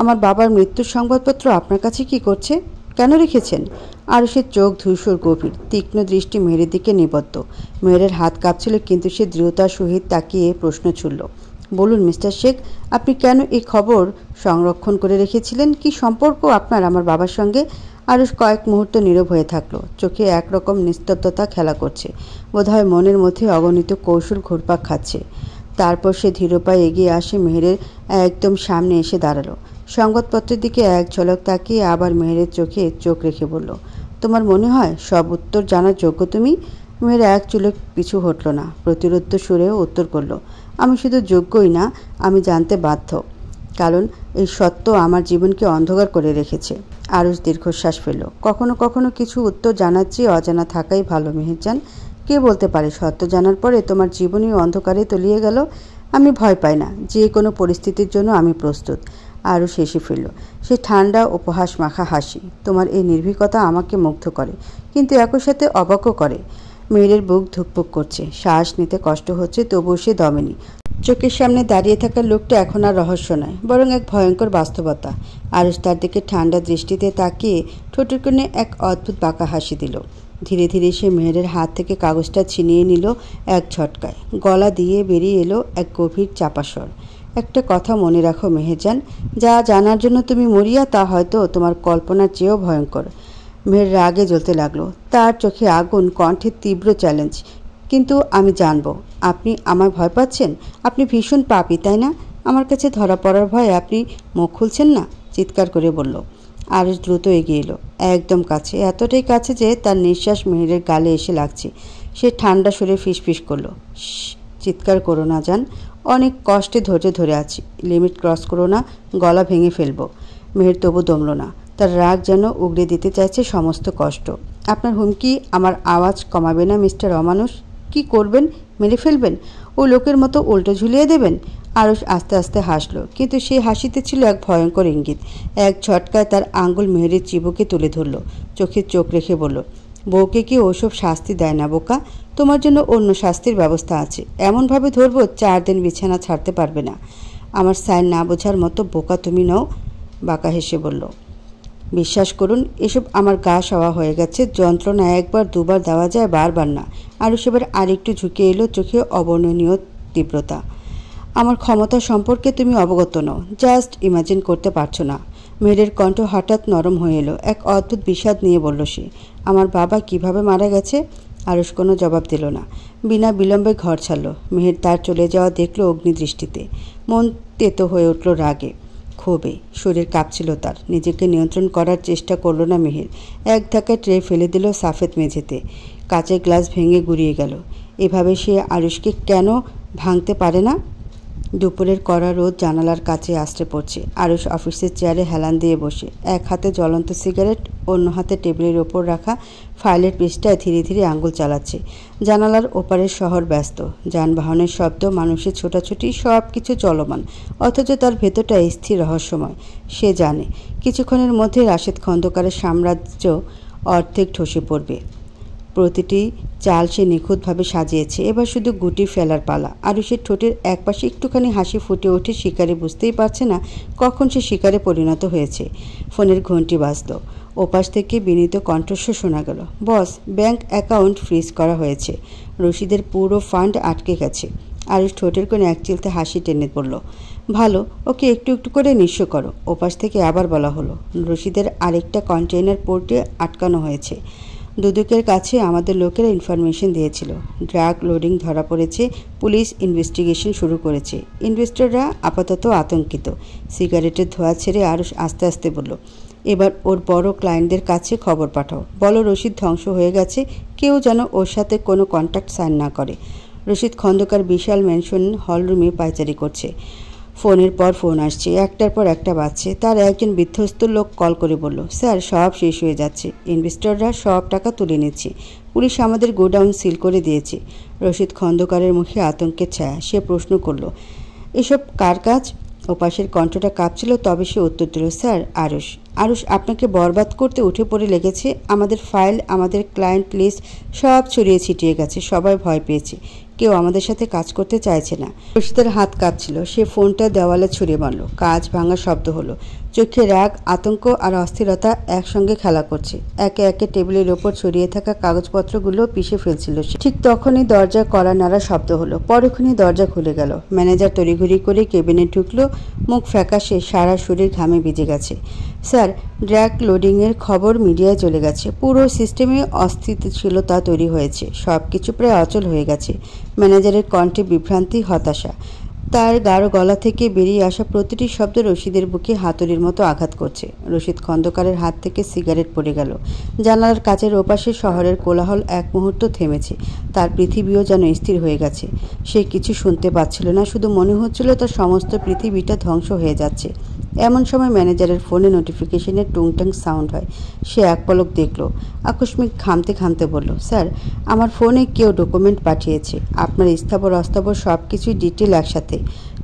আমার বাবার মৃত্যুর সংবাদপত্র আপনার কাছে কি করছে? কেন রেখেছেন? আরুষের চোখ ধূসর গভীর, তীক্ষ্ণ দৃষ্টি মেয়ের দিকে নিবদ্ধ। মেয়ের হাত কাঁপছিল, কিন্তু সে দৃঢ়তার সহিত তাকিয়ে প্রশ্ন ছুড়ল, বলুন মিস্টার শেখ, আপনি কেন এই খবর সংরক্ষণ করে রেখেছিলেন? কি সম্পর্ক আপনার আমার বাবার সঙ্গে? আরুষ কয়েক মুহূর্ত নীরব হয়ে থাকলো, চোখে একরকম নিস্তব্ধতা খেলা করছে। বোধহয় মনের মধ্যে অগণিত কৌশল ঘুরপাক খাচ্ছে। তারপর সে ধীর পায়ে এগিয়ে আসে মেহেরের একদম সামনে এসে দাঁড়ালো। সংবাদপত্রের দিকে এক ঝলক তাকিয়ে আবার মেহেরের চোখে চোখ রেখে বলল, তোমার মনে হয় সব উত্তর জানার যোগ্য তুমি? মেহের এক চুলো পিছু হটল না, প্রতিরোধ সুরেও উত্তর করল, আমি শুধু যোগ্যই না, আমি জানতে বাধ্য, কারণ এই সত্য আমার জীবনকে অন্ধকার করে রেখেছে। আরুষ দীর্ঘশ্বাস ফেলল। কখনো কখনো কিছু উত্তর জানার চেয়ে অজানা থাকাই ভালো মেহেরজান। কে বলতে পারে সত্য জানার পরে তোমার জীবনই অন্ধকারে তলিয়ে গেল। আমি ভয় পাই না, যে কোনো পরিস্থিতির জন্য আমি প্রস্তুত। আরুষ হেসে ফেলল, সে ঠান্ডা উপহাস মাখা হাসি। তোমার এই নির্ভীকতা আমাকে মুগ্ধ করে, কিন্তু একই সাথে অবাকও করে। মেয়ের বুক ধুকপুক করছে, শ্বাস নিতে কষ্ট হচ্ছে, তবুও সে দমেনি। চোখের সামনে দাঁড়িয়ে থাকা লোকটা এখন আর রহস্য নয়, বরং এক ভয়ঙ্কর বাস্তবতা। আরুষ তার দিকে ঠান্ডা দৃষ্টিতে তাকিয়ে ঠোঁটের কোণে এক অদ্ভুত বাঁকা হাসি দিল। ধীরে ধীরে সে মেহেরের হাত থেকে কাগজটা ছিনিয়ে নিল এক ঝটকায়। গলা দিয়ে বেরিয়ে এলো এক গভীর চাপা স্বর, একটা কথা মনে রাখো মেহেরজান, যা জানার জন্য তুমি মরিয়া তা হয়তো তোমার কল্পনার চেয়েও ভয়ঙ্কর। মেহের রাগে জ্বলতে লাগলো, তার চোখে আগুন, কণ্ঠে তীব্র চ্যালেঞ্জ। কিন্তু আমি জানবো, আপনি আমায় ভয় পাচ্ছেন? আপনি ভীষণ পাপী, তাই না? আমার কাছে ধরা পড়ার ভয়ে আপনি মুখ খুলছেন না? চিৎকার করে বলল। আরুষ দ্রুত এগিয়ে এলো, একদম কাছে, এতটাই কাছে যে তার নিঃশ্বাস মেহেরের গালে এসে লাগছে। সে ঠান্ডা সুরে ফিসফিস করলো, চিৎকার করো না জান, অনেক কষ্টে ধৈর্য ধরে আছি, লিমিট ক্রস করো না, গলা ভেঙে ফেলবো। মেহের তবু দমল না, তার রাগ যেন উগড়ে দিতে চাইছে সমস্ত কষ্ট। আপনার হুমকি আমার আওয়াজ কমাবে না মিস্টার অমানুষ? কি করবেন? মেরে ফেলবেন? ও লোকের মতো উল্টো ঝুলিয়ে দেবেন? আরুষ আস্তে আস্তে হাসল, কিন্তু সেই হাসিতে ছিল এক ভয়ঙ্কর ইঙ্গিত। এক ঝটকায় তার আঙ্গুল মেহেরের চিবুকে তুলে ধরল, চোখে চোখ রেখে বলল, বউকে কি ওসব শাস্তি দেয় না বোকা? তোমার জন্য অন্য শাস্তির ব্যবস্থা আছে, এমনভাবে ধরবো 4 দিন বিছানা ছাড়তে পারবে না। আমার সাইন না বোঝার মতো বোকা তুমি নও। বাঁকা হেসে বলল, বিশ্বাস করুন, এসব আমার গা সওয়া হয়ে গেছে, যন্ত্রণা একবার দুবার দেওয়া যায়, বারবার না। আরও সেবার আরেকটু ঝুঁকে এলো, চোখে অবর্ণনীয় তীব্রতা। আমার ক্ষমতা সম্পর্কে তুমি অবগত নও, জাস্ট ইমাজিন করতে পারছো না। মেয়ের কণ্ঠ হঠাৎ নরম হয়ে এলো, এক অদ্ভুত বিষাদ নিয়ে বলল সে, আমার বাবা কিভাবে মারা গেছে? আরুষ কোনো জবাব দিল না, বিনা বিলম্বে ঘর ছাড়ল। মেহের তার চলে যাওয়া দেখল অগ্নিদৃষ্টিতে, মন তেতো হয়ে উঠল রাগে, ক্ষোভে। শরীর কাঁপছিল তার, নিজেকে নিয়ন্ত্রণ করার চেষ্টা করল না মেহের। এক ধাক্কায় ট্রে ফেলে দিল সাফেদ মেঝেতে, কাচের গ্লাস ভেঙে গুড়িয়ে গেল। এভাবে সে আরুষকে কেন ভাঙতে পারে না? দুপুরের কড়া রোদ জানালার কাছে আছড়ে পড়ছে। আরুষ অফিসের চেয়ারে হেলান দিয়ে বসে, এক হাতে জ্বলন্ত সিগারেট, অন্য হাতে টেবিলের ওপর রাখা ফাইলের পৃষ্ঠায় ধীরে ধীরে আঙুল চালাচ্ছে। জানালার ওপারের শহর ব্যস্ত, যানবাহনের শব্দ, মানুষের ছোটাছুটি, সব কিছু চলমান, অথচ তার ভেতরটা স্থির রহস্যময়। সে জানে কিছুক্ষণের মধ্যে রাশেদ খন্দকারের সাম্রাজ্য অর্ধেক ধসে পড়বে। প্রতিটি চাল সে নিখুঁতভাবে সাজিয়েছে, এবার শুধু গুটি ফেলার পালা। আরুষের ঠোঁটের একপাশে একটুখানি হাসি ফুটে ওঠে, শিকারে বুঝতেই পারছে না কখন সে শিকারে পরিণত হয়েছে। ফোনের ঘন্টি বাজল, ওপাশ থেকে বিনীত কণ্ঠস্বর শোনা গেল, বস, ব্যাংক অ্যাকাউন্ট ফ্রিজ করা হয়েছে, রশিদের পুরো ফান্ড আটকে গেছে। আরুষ ঠোঁটের কোণে এক চিলতে হাসি টেনে পড়ল, ভালো, ওকে একটু একটু করে নিঃস্ব করো। ওপাশ থেকে আবার বলা হলো, রশিদের আরেকটা কন্টেইনার পোর্টে আটকানো হয়েছে। দুদকের কাছে আমাদের লোকেরা ইনফরমেশন দিয়েছিল, ড্রাগ লোডিং ধরা পড়েছে, পুলিশ ইনভেস্টিগেশন শুরু করেছে। ইনভেস্টররা আপাতত আতঙ্কিত। সিগারেটের ধোঁয়া ছেড়ে আরুষ আস্তে আস্তে বলল, এবার ওর বড় ক্লায়েন্টদের কাছে খবর পাঠাও, বলো রশিদ ধ্বংস হয়ে গেছে, কেউ যেন ওর সাথে কোনো কন্ট্যাক্ট সাইন না করে। রশিদ খন্দকার বিশাল ম্যানশন হলরুমে পায়চারি করছে। ফোনের পর ফোন আসছে, একটার পর একটা বাজছে। তার একজন বিধ্বস্ত লোক কল করে বলল, স্যার সব শেষ হয়ে যাচ্ছে, ইনভেস্টররা সব টাকা তুলে নিচ্ছে, পুলিশ আমাদের গোডাউন সিল করে দিয়েছে। রশিদ খন্দকারের মুখে আতঙ্কের ছায়া। সে প্রশ্ন করল, এসব কার কাজ? ওপাশের কণ্ঠটা কাঁপছিল, তবে সে উত্তর দিল, স্যার আরুষ। আরুষ আপনাকে বরবাদ করতে উঠে পড়ে লেগেছে। আমাদের ফাইল, আমাদের ক্লায়েন্ট লিস্ট সব ছড়িয়ে ছিটিয়ে গেছে। সবাই ভয় পেয়েছে, কেউ আমাদের সাথে কাজ করতে চাইছে না। রশিদের হাত কাঁপছিল। সে ফোনটা দেওয়ালে ছুঁড়ে মারল। কাঁচ ভাঙার শব্দ হলো। চোখে রাগ, আতঙ্ক আর অস্থিরতা একসঙ্গে খেলা করছে। একে একে টেবিলের ওপর ছড়িয়ে থাকা কাগজপত্রগুলো পিষে ফেলছিল সে। ঠিক তখনই দরজা কড়া নাড়া শব্দ হলো। পরক্ষণই দরজা খুলে গেল। ম্যানেজার তড়িঘড়ি করে কেবিনে ঢুকলো। মুখ ফ্যাকাশে, সারা শরীর ঘামে ভিজে গেছে। স্যার, ড্র্যাগ লোডিংয়ের খবর মিডিয়ায় চলে গেছে। পুরো সিস্টেমে অস্থিতিশীলতা তৈরি হয়েছে। সব কিছু প্রায় অচল হয়ে গেছে। ম্যানেজারের কণ্ঠে বিভ্রান্তি, হতাশা। তার গাঢ় গলা থেকে বেরিয়ে আসা প্রতিটি শব্দ রশিদের বুকে হাতুড়ির মতো আঘাত করছে। রশিদ খন্দকারের হাত থেকে সিগারেট পড়ে গেল। জানালার কাচের ওপাশে শহরের কোলাহল এক মুহূর্ত থেমেছে। তার পৃথিবীও যেন স্থির হয়ে গেছে। সে কিছু শুনতে পাচ্ছিল না, শুধু মনে হচ্ছিল তার সমস্ত পৃথিবীটা ধ্বংস হয়ে যাচ্ছে। এমন সময় ম্যানেজারের ফোনে নোটিফিকেশনের টুংটাং সাউন্ড হয়। সে এক পলক দেখল। আকস্মিক ঘামতে ঘামতে বলল, স্যার আমার ফোনে কেউ ডকুমেন্ট পাঠিয়েছে, আপনার স্থাবর অস্থাবর সব কিছুই ডিটেল একসাথে।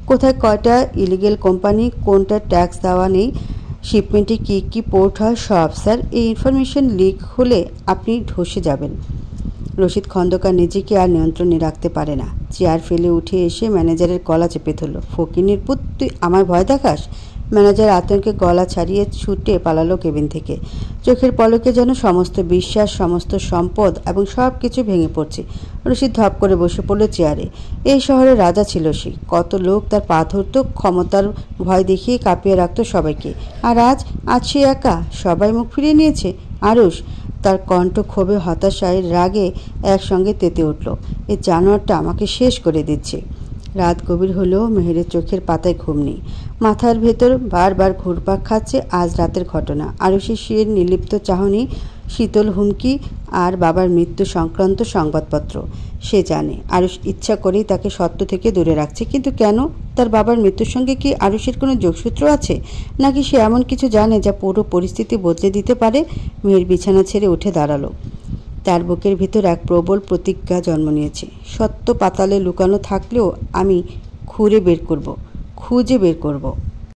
কোথায় কয়টা ইলিগেল কোম্পানি, কোনটা ট্যাক্স দেওয়া নেই, শিপমেন্টে কী কী পোর্ট হয়, সব। স্যার এই ইনফরমেশন লিক হলে আপনি ধসে যাবেন। রশিদ খন্দকার নিজেকে আর নিয়ন্ত্রণে রাখতে পারে না। চেয়ার ফেলে উঠে এসে ম্যানেজারের গলা চেপে ধরল। ফকিন্নির পুত, তুই আমায় ভয় দেখাস? ম্যানেজার আতঙ্কে গলা ছাড়িয়ে ছুটে পালালো কেবিন থেকে। চোখের পলকে যেন সমস্ত বিশ্বাস, সমস্ত সম্পদ এবং সব কিছু ভেঙে পড়ছে। রশিদ ধপ করে বসে পড়ল চেয়ারে। এই শহরের রাজা ছিল সে। কত লোক তার পা ধরত, ক্ষমতার ভয় দেখিয়ে কাঁপিয়ে রাখত সবাইকে। আর আজ সে একা, সবাই মুখ ফিরিয়ে নিয়েছে। আরুষ, তার কণ্ঠ ক্ষোভে, হতাশায়, রাগে একসঙ্গে তেতে উঠল। এই জানোয়ারটা আমাকে শেষ করে দিচ্ছে। রাত গভীর হলেও মেহেরের চোখের পাতায় ঘুম নেই। মাথার ভেতর বারবার ঘুরপাক খাচ্ছে আজ রাতের ঘটনা, আরুষের শিয়ের নির্লিপ্ত চাহনি, শীতল হুমকি আর বাবার মৃত্যু সংক্রান্ত সংবাদপত্র। সে জানে আরুষ ইচ্ছা করেই তাকে সত্য থেকে দূরে রাখছে, কিন্তু কেন? তার বাবার মৃত্যুর সঙ্গে কি আরুষের কোনো যোগসূত্র আছে, নাকি সে এমন কিছু জানে যা পুরো পরিস্থিতি বদলে দিতে পারে? মেহের বিছানা ছেড়ে উঠে দাঁড়ালো। তার বুকের ভিতর এক প্রবল প্রতিজ্ঞা জন্ম নিয়েছে। সত্য পাতালে লুকানো থাকলেও আমি খুঁজে বের করব।